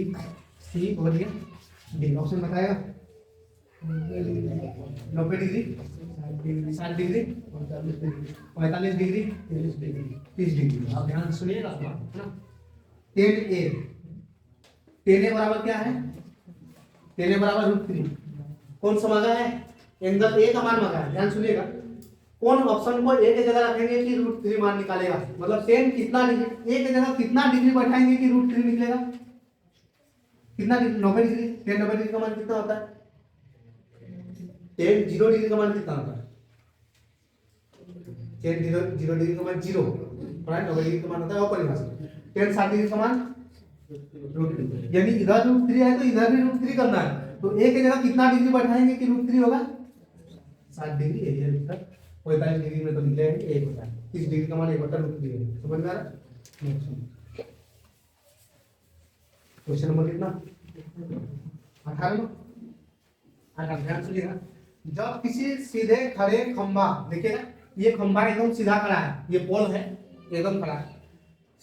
सी और ये डी, ऑप्शन बताएगा 90 डिग्री 60 डिग्री 45 डिग्री 30 डिग्री। आप ध्यान सुनिएगा है ना। 10a बराबर क्या है, 10a बराबर √3, कौन सा मांगा है, एंगल ए का मान मांगा है, ध्यान सुनिएगा, कौन ऑप्शन को ए की जगह रखेंगे कि √3 मान निकालेगा, मतलब 10 कितना डिग्री, ए की जगह कितना डिग्री बैठाएंगे कि √3 निकलेगा, कितना डिग्री 90 डिग्री, 10 90 डिग्री का मान कितना होता है, 10 0 डिग्री का मान कितना होता है, 10 0 डिग्री का मान 0, राइट, 90 डिग्री का मान होता है अपरिभाषिक, 10 60 डिग्री का मान √3, यानी इधर √3 है तो इधर भी √3 करना है, तो ए की जगह कितना डिग्री बैठाएंगे कि √3 होगा 60 डिग्री, एरिया लिखकर 45 डिग्री में तो निकलेगा 1 होता है, 30 डिग्री का मान 1/√3 है, समझ में आ रहा। क्वेश्चन नंबर कितना 18 ध्यान सुनिएगा, जब किसी सीधे खड़े खंभा, देखिएगा ये खंभा एकदम सीधा खड़ा है, ये पोल है एकदम खड़ा है,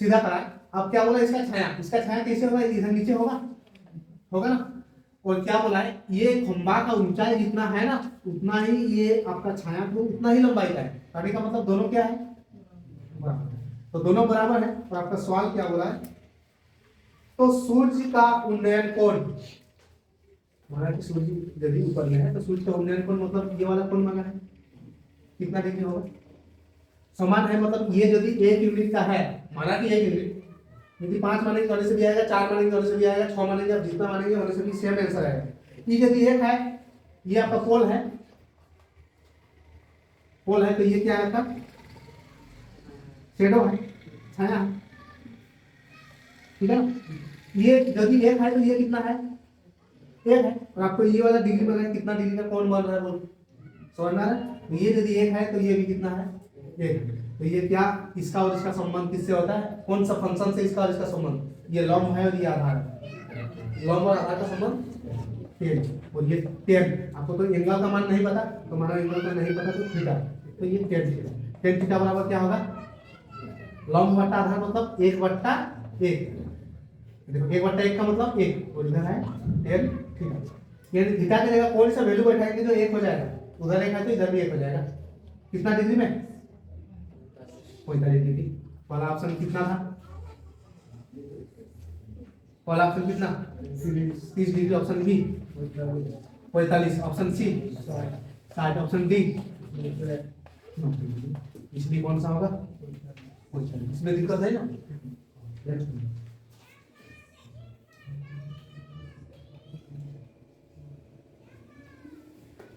सीधा खड़ा है, अब क्या बोला इसका छाया कैसे होगा, इधर नीचे होगा ना, और क्या बोला है ये खंभा का ऊंचाई जितना है ना उतना ही ये आपका छाया को उतना ही लंबाई का है, कहने का मतलब दोनों क्या है बराबर, तो दोनों बराबर है। और आपका सवाल क्या बोला है, तो सूर्य का उन्नयन कोण, माना कि सूर्य यदि ऊपर में है तो सूर्य का उन्नयन कोण मतलब ये वाला कोण मांगा है, कितना डिग्री होगा, समान है, मतलब ये यदि 1 यूनिट का है, माना कि 1 यूनिट, यदि 5 मानेंगे तो से भी आएगा, 4 मानेंगे तो से भी आएगा, 6 मानेंगे, आप जितना मानेंगे उन्हें से भी सेम आंसर आएगा। ये यदि 1 है, ये आपका पोल है, तो ये क्या है आपका शेडो है, छाया है, ठीक है ना। ये यदि 1 है तो ये कितना है 1 है, और आपको ये वाला डिग्री बताया कितना डिग्री का कौन बन रहा है बोल, समझ में आ रहा है। ये यदि 1 है तो ये भी कितना है 1, तो ये क्या इसका और इसका संबंध किससे होता है, कौन सा फंक्शन से इसका और इसका संबंध, ये लंब है और ये आधार है, लंब और आधार का संबंध 10, और ये 10, आपको तो एंगल का मान नहीं पता, तो मानो एंगल का नहीं पता तो थीटा, तो ये 10 थीटा बराबर क्या होगा, लंब बट्टा आधार मतलब 1/1, देखो 1/1 का मतलब 1, और इधर है 10 थीटा, यानी थीटा की जगह कौन सा वैल्यू बैठाएंगे जो 1 हो जाएगा, उधर 1 है तो इधर भी 1 हो जाएगा, कितना डिग्री में 45 डिग्री। पहला ऑप्शन कितना था, पहला ऑप्शन कितना 30 degree, option B 45, option C 60, option D, इसलिए कौन सा होगा, इसमें दिक्कत है ना।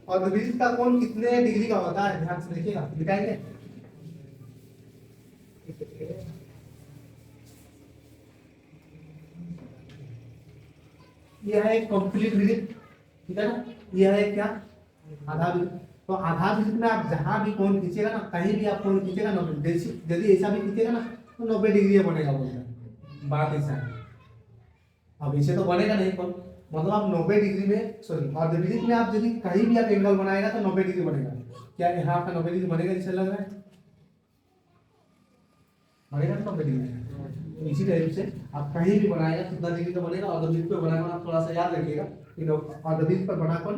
और द्विभुज का कोण कितने डिग्री का होता है, ध्यान से देखिएगा, लिखाएंगे। यह है एक कंप्लीट विजिट, ठीक है ना। यह है क्या, आधा विजिट। तो आधा विजिट में आप जहां भी कोण खींचेगा ना, कहीं भी आप कोण खींचेगा 90, यदि ऐसा भी खींचेगा ना तो 90 डिग्री बनेगा, बोलता है। बात ऐसा है, अब इसे तो बनेगा नहीं कोण, मतलब आप 90 डिग्री में, सॉरी, और विजिट में आप यदि कहीं भी आप एंगल बनाएगा तो 90 डिग्री बनेगा। क्या यहाँ आपका 90 डिग्री बनेगा, जैसे लग रहा है बनेगा 90 डिग्री। तो इसी टाइप से आप कहीं भी बनाएगा कितना डिग्री का बनेगा, और विजिट पे बनाना आप थोड़ा सा याद रखिएगा, और विजिट पर बना कोण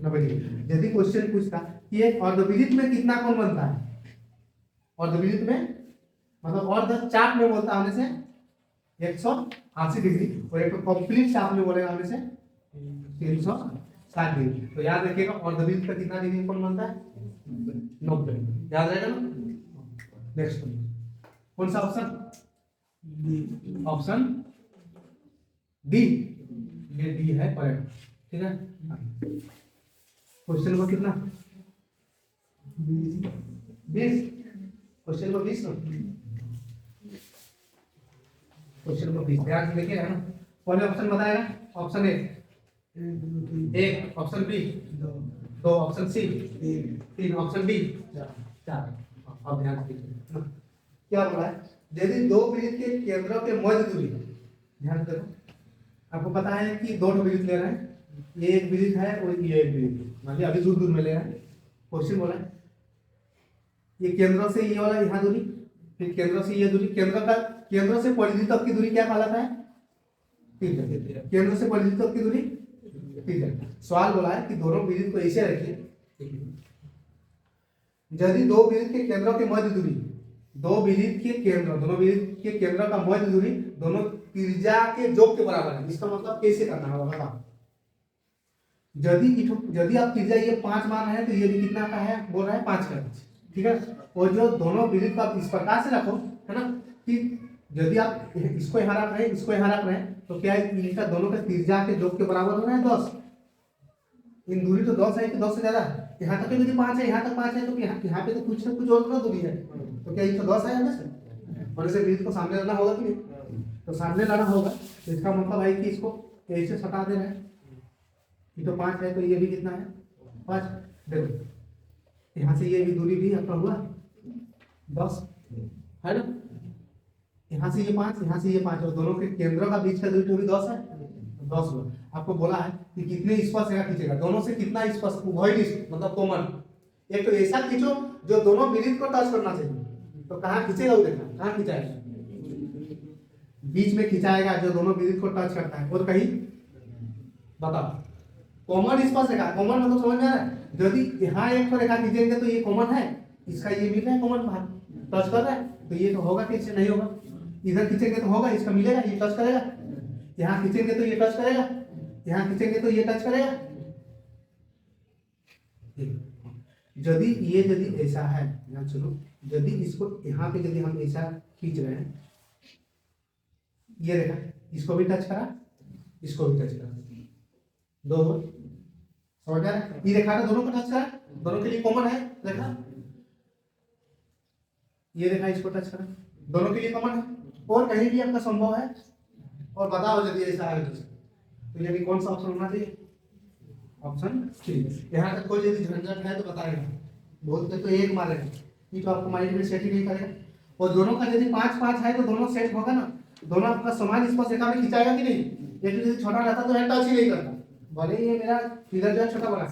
90 डिग्री। यदि क्वेश्चन पूछता कि एक अर्धविजित में कितना कोण बनता है, अर्धविजित में मतलब अर्ध चाप में बोलता होने से 180 डिग्री, और एक कंप्लीट चाप में बोलेगा होने से 360 डिग्री। तो याद रखिएगा अर्धविजित का कितना डिग्री कोण बनता है, 90। याद रहेगा ना। नेक्स्ट कौन सा ऑप्शन, ऑप्शन डी, ये डी है करेक्ट, ठीक है। क्वेश्चन नंबर कितना, 20, क्वेश्चन नंबर 20 ना, क्वेश्चन नंबर 20 ध्यान से देखिएगा ना। पहले ऑप्शन बताएगा, option A, option B 2, option C 3, option D 4। अब ध्यान से देखिए क्या बोला है, यदि दो वृत्त के केंद्रों के मध्य दूरी, ध्यान से देखो, आपको पता है कि दो वृत्त ले रहे हैं, ये एक वृत्त है और ये एक वृत्त है, मतलब अभी दूर दूर में ले रहे हैं। क्वेश्चन बोला है ये केंद्र से ये वाला यहाँ दूरी, फिर केंद्र से ये दूरी, केंद्र से परिधि तक की दूरी क्या कहलाता है, त्रिज्या। केंद्र से परिधि तक की दूरी त्रिज्या। सवाल बोला है कि दोनों वृत्त को ऐसे रखिए, यदि दो वृत्त के केंद्रों के मध्य दूरी, दो वृत्त के केंद्र, दोनों वृत्त के केंद्र का मध्य दूरी दोनों त्रिज्या के योग के बराबर है। इसका मतलब कैसे करना होगा बताओ। यदि आप त्रिज्या ये 5 मान रहे हैं तो ये भी कितना का है, बोल रहा है 5 का, ठीक है। और जो दोनों वृत्त को आप इस प्रकार से रखो, है ना, कि यदि आप इसको यहाँ रख रहे हैं, इसको यहाँ रख रहे हैं, तो क्या है, इनका दोनों का त्रिज्या के योग के बराबर हो रहा है 10। इन दूरी तो 10 है कि 10 से ज्यादा, यहाँ तक यदि 5 है, यहाँ तक 5 है, तो यहाँ पे तो कुछ ना कुछ और ना दूरी है, तो क्या ये तो 10 है ना, और इसे वृत्त को सामने लाना होगा कि नहीं, तो सामने लाना होगा। तो इसका मतलब है कि इसको ऐसे सटा दे रहे हैं, ये तो 5 है, तो ये भी कितना है 5। देखो यहाँ से ये भी दूरी भी आपका हुआ 10 है ना, यहाँ से ये 5, यहाँ से ये 5, और दोनों के केंद्रों का बीच का दूरी भी 10 है, 10 हुआ। आपको बोला है कि कितने स्पर्श रेखा खींचेगा, दोनों से कितना स्पर्श, उभयनिष्ठ मतलब कॉमन। एक तो ऐसा खींचो जो दोनों वृत्त को टच करना चाहिए, तो कहाँ खींचेगा वो देखना, कहाँ खिंचाएगा, बीच में खिंचाएगा जो दोनों वृत्त को टच करता है, और कहीं बताओ कॉमन स्पर्श रेखा, कॉमन मतलब समझ में आ रहा है। यदि यहाँ एक तो रेखा खींचेंगे तो ये कॉमन है, इसका ये मिल रहा है कॉमन भाग, टच कर रहा है, तो ये तो होगा कि इससे नहीं होगा। इधर खींचेंगे तो होगा, इसका मिलेगा, ये टच करेगा, यहाँ खींचेंगे तो ये टच करेगा, यहाँ खींचेंगे तो ये टच करेगा। यदि ये यदि ऐसा है, ध्यान सुनो, यदि इसको यहाँ पे यदि हम ऐसा खींच रहे हैं, ये रेखा इसको भी टच करा, इसको भी टच करा, दो समझ आ रहा है। ये रेखा का दोनों को टच करा, दोनों के लिए कॉमन है रेखा, ये रेखा इसको टच करा, दोनों के लिए कॉमन है, और कहीं भी आपका संभव है। और बताओ यदि ऐसा है तो यानी कौन सा ऑप्शन होना चाहिए, ऑप्शन 3। यहाँ तक कोई यदि झंझट है तो बताएगा, बोलते तो एक मारेगा, ये तो आपको माइंड में सेट ही नहीं करेगा। और दोनों का यदि 5-5 है तो दोनों सेट होगा ना, दोनों आपका समान स्पर्श रेखा में खिंचाएगा कि नहीं। एक यदि छोटा रहता तो है टच ही नहीं करता, भले ही ये मेरा फिगर जो है छोटा बड़ा,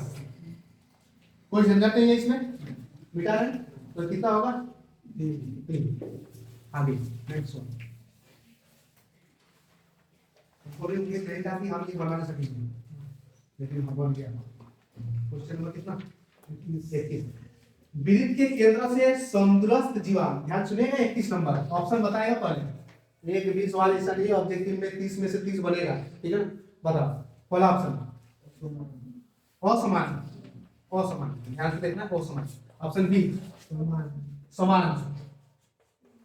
कोई झंझट नहीं है इसमें, मिटा रहे। तो कितना होगा 3। आगे नेक्स्ट वन, थोड़ी ये डेटा भी हम नहीं बना सकेंगे, लेकिन हम बन गया। क्वेश्चन नंबर कितना 21, वृत्त के केंद्र से समदूरस्थ जीवा, ध्यान सुनिएगा 21 नंबर ऑप्शन बताएगा पहले, एक भी सवाल ऐसा नहीं है ऑब्जेक्टिव में 30 में से 30 बनेगा, ठीक है ना। बताओ पहला ऑप्शन असमान, असमान, ध्यान से देखना असमान। ऑप्शन बी समान,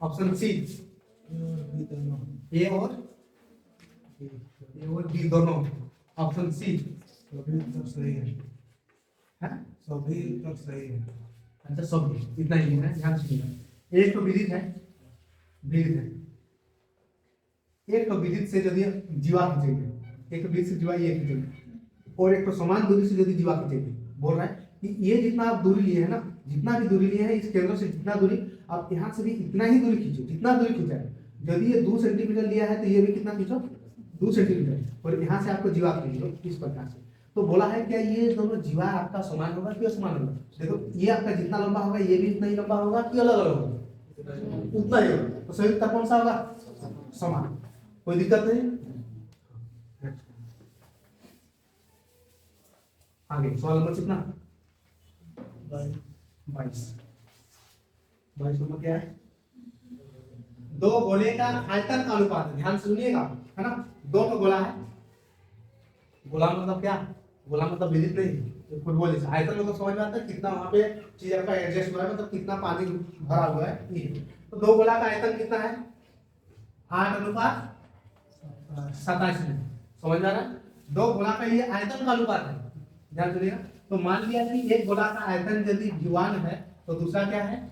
ऑप्शन सी ए और बी दोनों, ऑप्शन सी। सभी उत्तर सही है। है सभी उत्तर सही है। अच्छा, सब इतना ही है, ध्यान सुनिएगा। एक तो विदित है, विदित है, एक तो विदित से यदि जीवा खींचेंगे, एक तो विदित से जीवा ये खींचेंगे, और एक तो समान दूरी से यदि जीवा खींचेंगे। बोल रहा है कि ये जितना आप दूरी लिए है ना, जितना भी दूरी लिए है इस केंद्र से जितना दूरी, आप यहाँ से भी इतना ही दूरी खींचो, जितना दूरी खींचा है। यदि ये 2 सेंटीमीटर लिया है तो ये भी कितना खींचो, 2 सेंटीमीटर, और यहाँ से आपको जीवा खींच लो इस प्रकार से। तो बोला है क्या ये दोनों जीवा आपका समान होगा कि असमान होगा? देखो ये आपका जितना लंबा होगा ये भी इतना ही लंबा होगा कि अलग अलग होगा? उतना ही होगा। तो सही उत्तर कौन सा होगा? समान। कोई दिक्कत नहीं। आगे सवाल नंबर कितना? 22 नंबर क्या है? दो गोले का आयतन का अनुपात है, ध्यान से सुनिएगा, है ना। दो तो गोला है, गोला मतलब क्या? गोला मतलब विदित नहीं, फुटबॉल जैसा। आयतन मतलब समझ में आता है कितना वहां पे चीज आपका एडजस्ट हो रहा है, मतलब कितना पानी भरा हुआ है ये। तो दो गोला का आयतन कितना है? 8:27 में। समझ में आ रहा है? दो गोला का ये आयतन का अनुपात है, ध्यान सुनिएगा। तो मान लिया कि एक गोला का आयतन यदि v1 है तो दूसरा क्या है?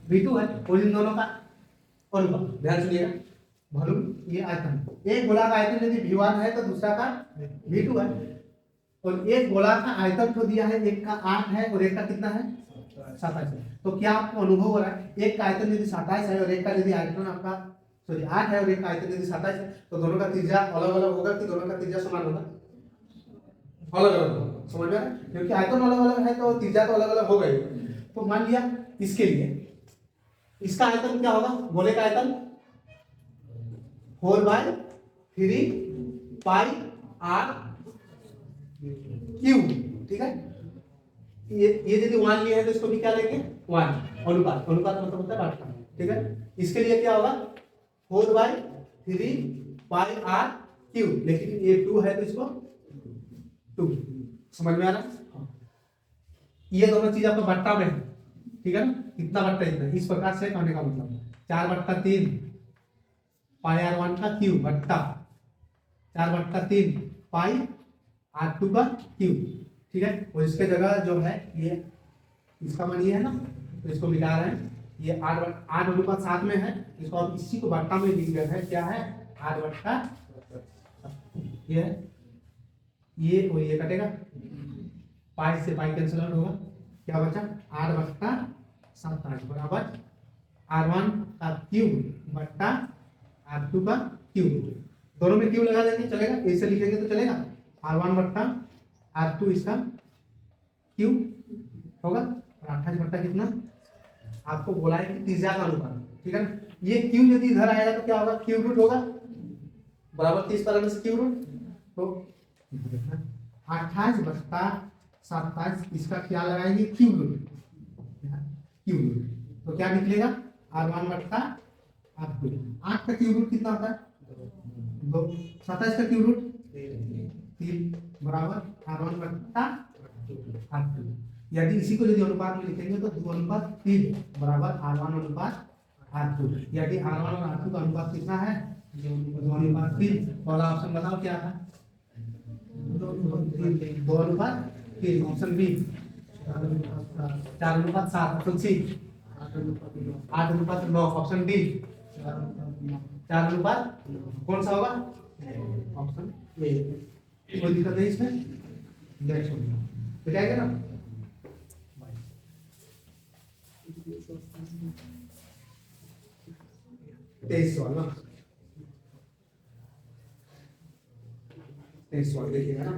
v2 है, और इन दोनों का अनुपात, ध्यान सुनिएगा। वॉल्यूम ये आयतन, एक गोला का आयतन यदि v1 है तो दूसरा का v2 है, और एक गोला का आयतन तो दिया है, एक का 8 है और एक का कितना है? 27 है। तो क्या आपको अनुभव हो रहा है? एक का आयतन यदि 27 है और एक का यदि आयतन आपका 8 है और एक का आयतन यदि 27 है, तो दोनों का त्रिज्या अलग अलग होगा कि दोनों का त्रिज्या समान होगा? अलग अलग होगा। समझ में आ रहा है? क्योंकि आयतन अलग अलग है तो त्रिज्या तो अलग अलग होगा ही। तो मान लिया इसके लिए इसका आयतन क्या होगा? गोले का आयतन 4/3 पाई r क्यूब, ठीक है। ये यदि 1 लिया है तो इसको भी क्या लेंगे? 1। अनुपात, अनुपात मतलब होता है बांटना, ठीक है। इसके लिए क्या होगा? 4/3 पाई r क्यूब, लेकिन ये 2 है तो इसको 2। समझ में आ रहा है? ये दोनों चीज आपका बट्टा में है, ठीक है ना। कितना बट्टा? इतना। इस प्रकार से कहने का मतलब 4/3 पाई r1 का क्यूब बट्टा 4/3 पाई r2 का क्यूब, ठीक है। और इसके जगह जो है ये इसका मान ये है ना, तो इसको मिला रहे हैं। ये 8:7 में है, इसको अब इसी को बट्टा में लिख दिया है। क्या है? 8/7। ये है, ये और ये कटेगा, पाई से पाई कैंसिल आउट होगा, क्या बचा? 8/7 बराबर r1 का क्यूब बट्टा r2 का क्यूब। दोनों में क्यूब लगा देंगे, चलेगा। ऐसे लिखेंगे तो चलेगा। r1 बट्टा r2 इसका क्यूब होगा, और 28 बट्टा कितना? आपको बोला है कि त्रिज्या का अनुपात, ठीक है ना। ये क्यूब यदि इधर आएगा तो क्या होगा? क्यूब रूट होगा, बराबर 30 पर से क्यूब रूट। तो 28/27 इसका क्या लगाएंगे? Cube root, cube root. तो क्या निकलेगा? r1 बट्टा r2। 8 का क्यूब रूट कितना होता है? 2। 27 का क्यूब रूट 3 बराबर r1 बट्टा r2। यदि इसी को यदि अनुपात में लिखेंगे तो 2:3 बराबर r1 अनुपात r2। यदि r1 और r2 का अनुपात कितना है? 2:3। पहला ऑप्शन बताओ क्या था? 2:3। Option B. 4:7। Option C. 8:9। Option D 4:9। कौन सा होगा? Option A. कोई दिक्कत नहीं इसमें, नेक्स्ट हो जाएगा ना। तेईस सवाल ना, 23 सवाल देखिएगा ना।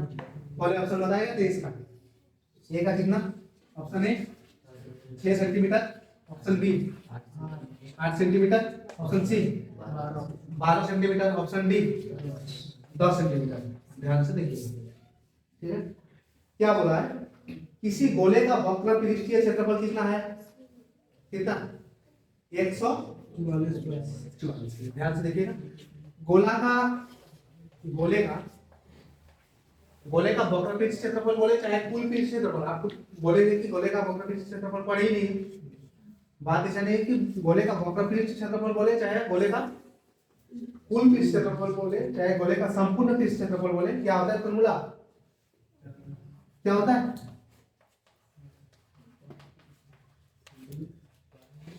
पहले ऑप्शन बताएगा 23 का। ए का कितना? Option A 6 centimetre, option B 8 centimetre, option C 12 centimetre, option D 10 centimetre. ध्यान से देखिए, ठीक है। क्या बोला है? किसी गोले का वक्र पृष्ठीय क्षेत्रफल कितना है? कितना? 144। ध्यान से देखिएगा। गोले का वक्र पृष्ठ क्षेत्रफल बोले चाहे कुल पृष्ठ क्षेत्रफल, आपको बोलेंगे कि गोले का वक्र पृष्ठ क्षेत्रफल पढ़े ही नहीं, बात ऐसा नहीं है कि गोले का वक्र पृष्ठ क्षेत्रफल बोले चाहे गोले का कुल पृष्ठ क्षेत्रफल बोले चाहे गोले का संपूर्ण पृष्ठ क्षेत्रफल बोले, क्या होता है फॉर्मूला, क्या होता है,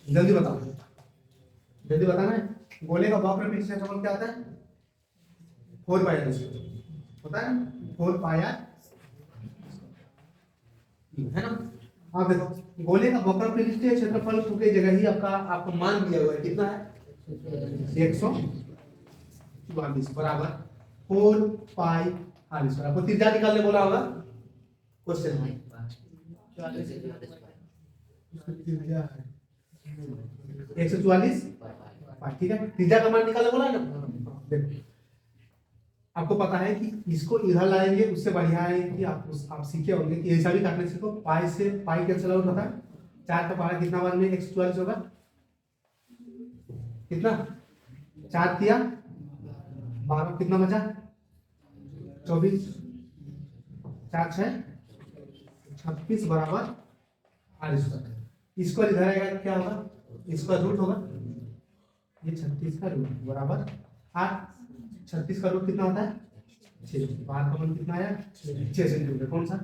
जल्दी बताओ, जल्दी बताना है। गोले का वक्र पृष्ठ क्षेत्रफल क्या होता है, 4 पाई होता है ना, 4 पाई है ना। आप देखो गोले का वक्र पृष्ठ क्षेत्रफल की जगह ही आपको मान दिया हुआ है, कितना है 144 बराबर 4 पाई r स्क्वायर। आपको त्रिज्या निकालने बोला होगा क्वेश्चन में, 144 ठीक है, त्रिज्या का मान निकालने बोला ना। देखो आपको पता है कि इसको इधर लाएंगे, उससे बढ़िया है कि आप सीखे होंगे कि ऐसा भी काटने सीखो। पाई से पाई कैंसिल आउट होता है, 4 का पारा कितना बार में 144 होगा, कितना 4 किया 12, कितना बचा 24, 4 6 36 बराबर r स्क्वायर। इसको इधर आएगा तो क्या होगा, इसका रूट होगा, ये 36 का रूट बराबर 8, 36 का रूट कितना होता है 6, बाहर का मान कितना आया 6 सेंटीमीटर, कौन सा,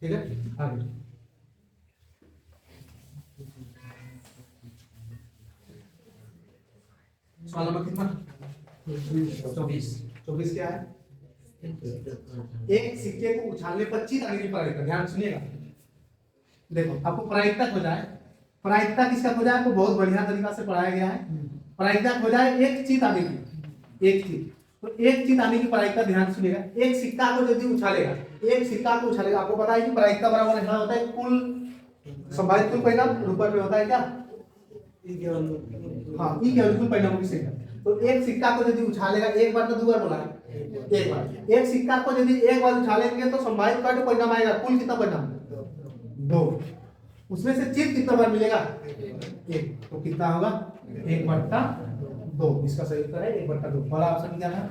ठीक है। आगे सवाल नंबर कितना 24 क्या है, एक सिक्के को उछालने पर चीज आने की प्रायिकता, ध्यान सुनिएगा। देखो आपको प्रायिकता खोजा है, प्रायिकता किसका खोजा है, आपको बहुत बढ़िया तरीका से पढ़ाया गया है। प्रायिकता खोजा है एक चीज आने की, एक चीज, तो एक चीज आने की प्रायिकता, ध्यान सुनिएगा। एक सिक्का को यदि उछालेगा, एक सिक्का को उछालेगा, आपको पता है कि प्रायिकता बराबर यहाँ होता है कुल संभावित कुल परिणाम, रुपए में होता है क्या, हाँ ई के अनुकूल परिणामों की संख्या। तो एक सिक्का को यदि उछालेगा, एक बार तो 2 बार बोला है, एक बार, एक सिक्का को यदि एक बार उछालेंगे तो संभावित का जो परिणाम आएगा, कुल कितना परिणाम 2, उसमें से चित कितना बार मिलेगा 1, तो कितना होगा 1/2। इसका सही उत्तर है 1/2। वाला ऑप्शन क्या था,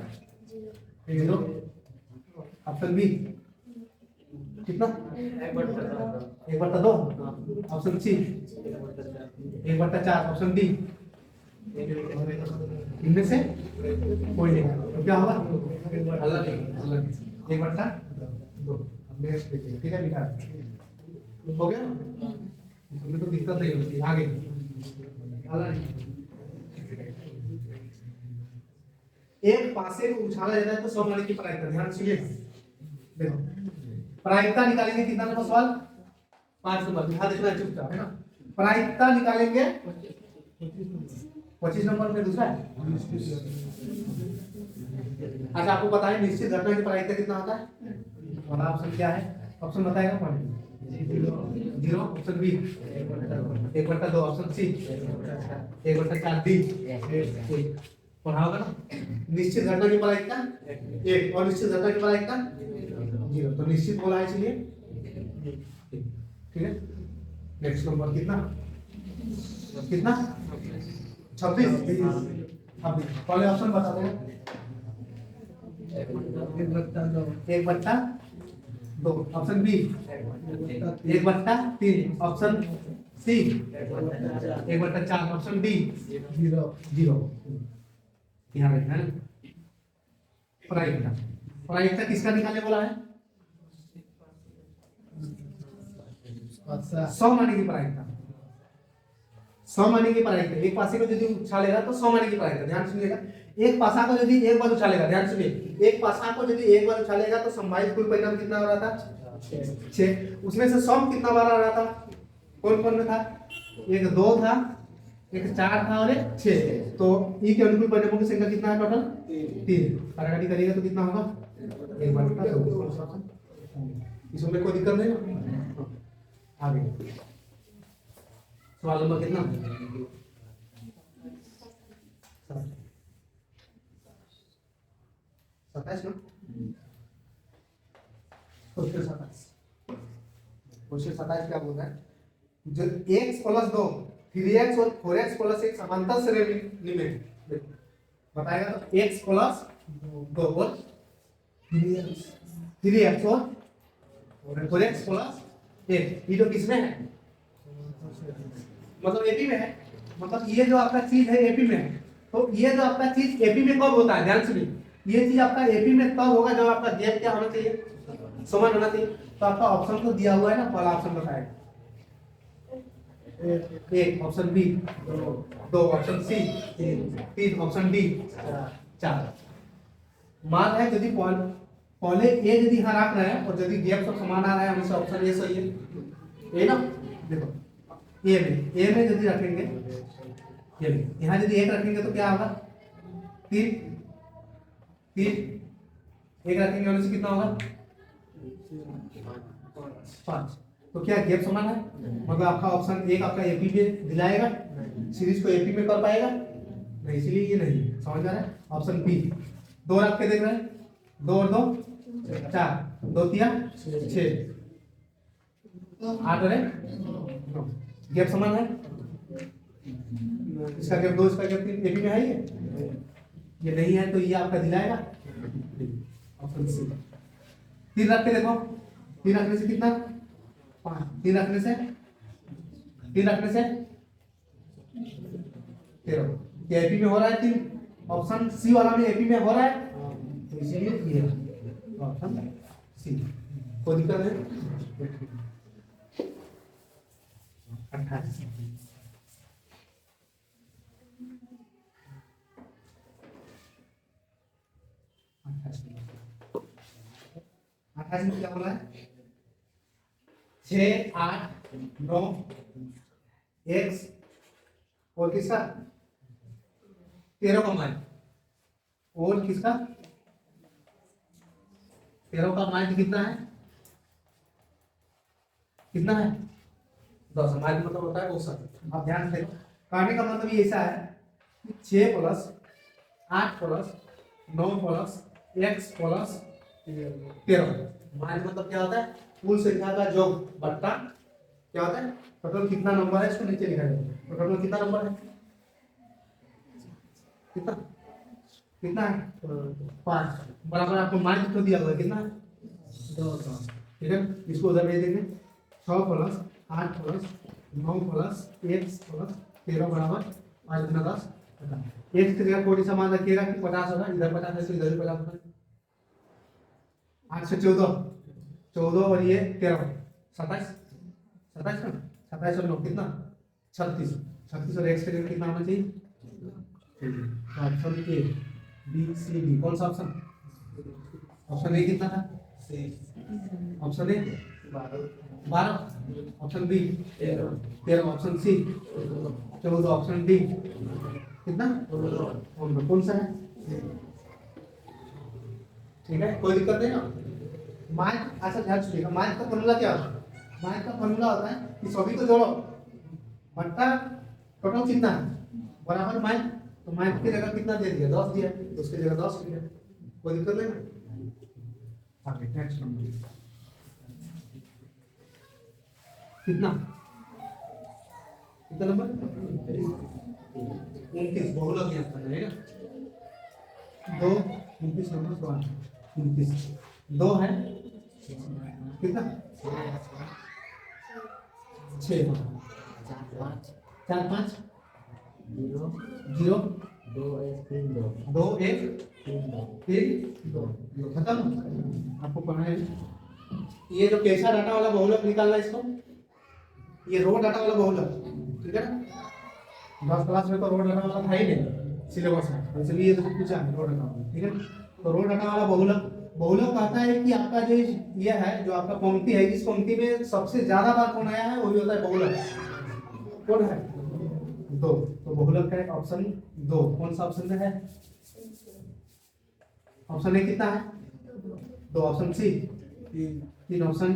ऑप्शन बी कितना 1/2, ऑप्शन सी 1/4, ऑप्शन डी इनमें से कोई नहीं, तो क्या होगा अलग 1/2। नेक्स्ट देखिए, ठीक है बेटा, हो गया, इसमें तो दिक्कत नहीं होती। आगे एक पासे को उछाला जाता है तो 100 माने की प्रायिकता, ध्यान सुनिए। देखो प्रायिकता निकालेंगे, कितना नंबर सवाल 5 नंबर, ध्यान देखना चुपचाप है ना। प्रायिकता निकालेंगे 25 नंबर में दूसरा है। अच्छा आपको पता है निश्चित घटना की प्रायिकता कितना होता है, वाला ऑप्शन क्या है, ऑप्शन बताएगा कौन, 0, option B 1/2, option C 1/4, D पढ़ा होगा ना। निश्चित घटना की प्रायिकता 1 और निश्चित घटना की प्रायिकता 0, तो निश्चित बोला है इसलिए, ठीक है। नेक्स्ट नंबर कितना 26, पहले ऑप्शन बता दो, 1/2, option B 1/3, option C 1/4, option D 0। यहाँ रखना है प्रायिकता, प्रायिकता किसका निकालने बोला है, 100 माने की प्रायिकता, 100 माने की प्रायिकता। एक पासे को यदि उछालेगा तो 100 माने की प्रायिकता, ध्यान सुनिएगा। एक पासा को यदि एक बार उछालेगा, ध्यान सुनिए, एक पासा को यदि एक बार उछालेगा तो संभावित कुल परिणाम कितना हो रहा था 6, उसमें से सम कितना बार आ रहा था, कौन कौन में था, एक 2 था, एक 4 था और एक 6, तो ई के अनुकूल परिणामों की संख्या कितना है टोटल 3। काटाकाटी करिएगा तो कितना होगा 1/2। इसमें कोई दिक्कत नहीं। आगे सवाल नंबर कितना 27 ना, क्वेश्चन 27 क्या बोल रहा है, जो x + 2 3x और 4x + 1 समांतर श्रेणी में बताएगा, तो x + 2 और 3x और 4x + 1 ये जो किसमें है मतलब एपी में है, मतलब ये जो आपका चीज है एपी में है। तो ये जो आपका चीज एपी में कब होता है, ध्यान सुनिए, ये चीज आपका एपी में तब होगा जब आपका गैप क्या होना चाहिए, समान होना चाहिए। तो आपका ऑप्शन तो दिया हुआ है ना, पहला ऑप्शन बताएगा, एक ऑप्शन बी, दो ऑप्शन सी, तीन ऑप्शन डी, चार। मान है यदि पहले ए यदि यहाँ रख रहे हैं और यदि गैप सब समान आ रहा है, हमेशा ऑप्शन ए सही है। ए ना, देखो ए में यदि रखेंगे, ये यहाँ यदि एक रखेंगे तो क्या होगा, तीन, एक रखेंगे होने से कितना होगा, 5। तो क्या गैप समान है, मतलब आपका ऑप्शन एक आपका एपी पे दिलाएगा, सीरीज को एपी में कर पाएगा नहीं, इसलिए ये नहीं, समझ आ रहा है। ऑप्शन बी, दो रख के देख रहे हैं, 2 और 2 4, 2 तिया 6, 8 और 9, गैप समान है, इसका गैप 2, इसका गैप 3, एपी में है ये नहीं है, तो ये आपका दिलाएगा ऑप्शन सी। 3 रख के देखो, 3 रखने से कितना, 5, 3 रखने से 13, ये एपी में हो रहा है 3, ऑप्शन सी वाला में एपी में हो रहा है, तो इसीलिए ये ऑप्शन सी। कोई दिक्कत है, 28 में क्या बोला है, 6 8 9 एक्स और किसका 13 का मान, और किसका 13 का मान कितना है, 10। हमारे मतलब होता है औसत। आप ध्यान से काटने का मतलब ये ऐसा है कि 6 plus 8 plus 9 plus x plus 13, मान मतलब क्या होता है, कुल संख्या का योग बट्टा क्या होता है, टोटल कितना नंबर है इसको नीचे लिखा जाएगा। तो टोटल कितना नंबर है, कितना है 5, बराबर आपको मान कितना दिया हुआ है, कितना है 2। ठीक है, इसको उधर भेज देंगे, 6 plus 8 plus 9 plus x plus 13 बराबर 5 गुना 10। एक्स की जगह कोई समान रखिएगा कि 50 होगा, इधर 50 है तो इधर भी 50 होगा। 8 से 14 और ये 13, 27 और 9 कितना 36 और एक्स की जगह कितना होना चाहिए, option A B C D. कौन सा ऑप्शन, ऑप्शन ए कितना था, option A 12, option B 13, option C 14, option D कितना, कौन सा है, ठीक है, कोई दिक्कत नहीं ना। मैथ ऐसा ध्यान सुनिएगा, मैथ का फॉर्मूला क्या होता है, मैथ का फॉर्मूला होता है कि सभी को जोड़ो बट्टा टोटल कितना है बराबर मैथ, तो मैथ की जगह कितना दे दिया, 10 दिया, तो उसकी जगह 10 दिया, कोई दिक्कत नहीं ना। आगे नेक्स्ट नंबर कितना नंबर 29, बहुलक यहाँ पर रहेगा 2, 29 नंबर 29, 2 है कितना 6, 4 5 0 2 1 3 2, खत्म। आपको पढ़ना है ये जो कैसा डाटा वाला बहुलक निकालना है, इसको ये रो डाटा वाला बहुलक, ठीक है ना। 10 क्लास में तो रो डाटा वाला था ही नहीं सिलेबस में, इसलिए ये तो पूछा है रो डाटा वाला, ठीक है। तो रो डाटा वाला बहुलक कहता है कि आपका जो ये है, जो आपका पंक्ति है, इस पंक्ति में सबसे ज्यादा बार कौन आया है वही होता है बहुलक। कौन है 2, तो बहुलक का ऑप्शन 2 कौन सा ऑप्शन में है, ऑप्शन ए कितना है 2, option C 3, option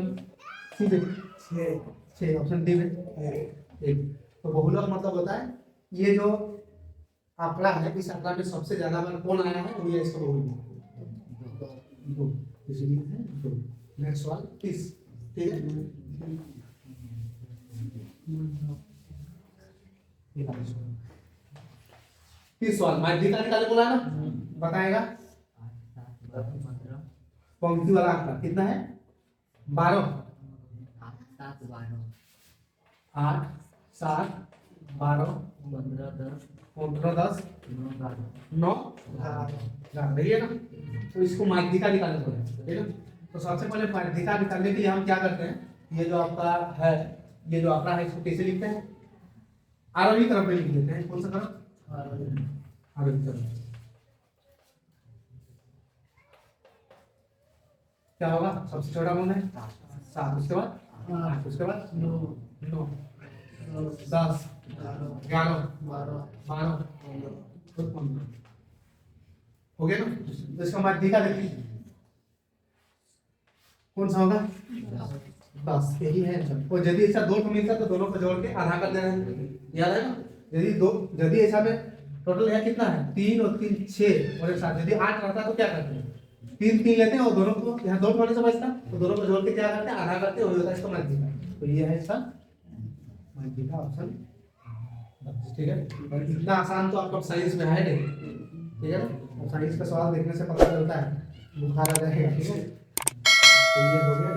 C 6, option D में 1। तो बहुलक मतलब होता है ये जो आंकड़ा है, इस आंकड़ा में सबसे ज्यादा बार कौन आया है वही है इसका बहुलक, 2, इसलिए है 2। नेक्स्ट सवाल 30, ठीक है। तीस सवाल माध्यिका निकाले बोला ना, बताएगा पंक्ति वाला आंकड़ा कितना है 12, 8 7 12 15 10 9 11 है ना। तो इसको माध्यिका निकालना पड़ेगा, ठीक है। तो सबसे पहले माध्यिका निकालने के लिए हम क्या करते हैं, ये जो आपका है, ये जो आंकड़ा है इसको कैसे लिखते हैं, आरोही क्रम में लिख लेते हैं। कौन सा क्रम, आरोही क्रम। क्या होगा, सबसे छोटा कौन है 7, उसके बाद 8, उसके बाद 9 10 11 12 15 हो गया ना। तो इसका माध्यिका देखिए कौन सा होगा 10, यही है। और यदि ऐसा दो मिलता तो दोनों को जोड़ के आधा कर देना है, याद है ना। यदि ऐसा में टोटल है कितना है 3 और 3 6 और एक साथ, यदि 8 रहता तो क्या करते हैं 3 3 लेते हैं और दोनों को यहाँ दो होने से बचता, तो दोनों को जोड़ के क्या करते हैं आधा करते हैं, वही होता है इसका माध्यिका। तो ये है इसका माध्यिका ऑप्शन, ठीक है। और इतना आसान तो आपको साइंस में है नहीं, ठीक है ना। साइंस का सवाल देखने से पता चलता है बुखार आ जाएगा, ठीक है। तो ये हो गया।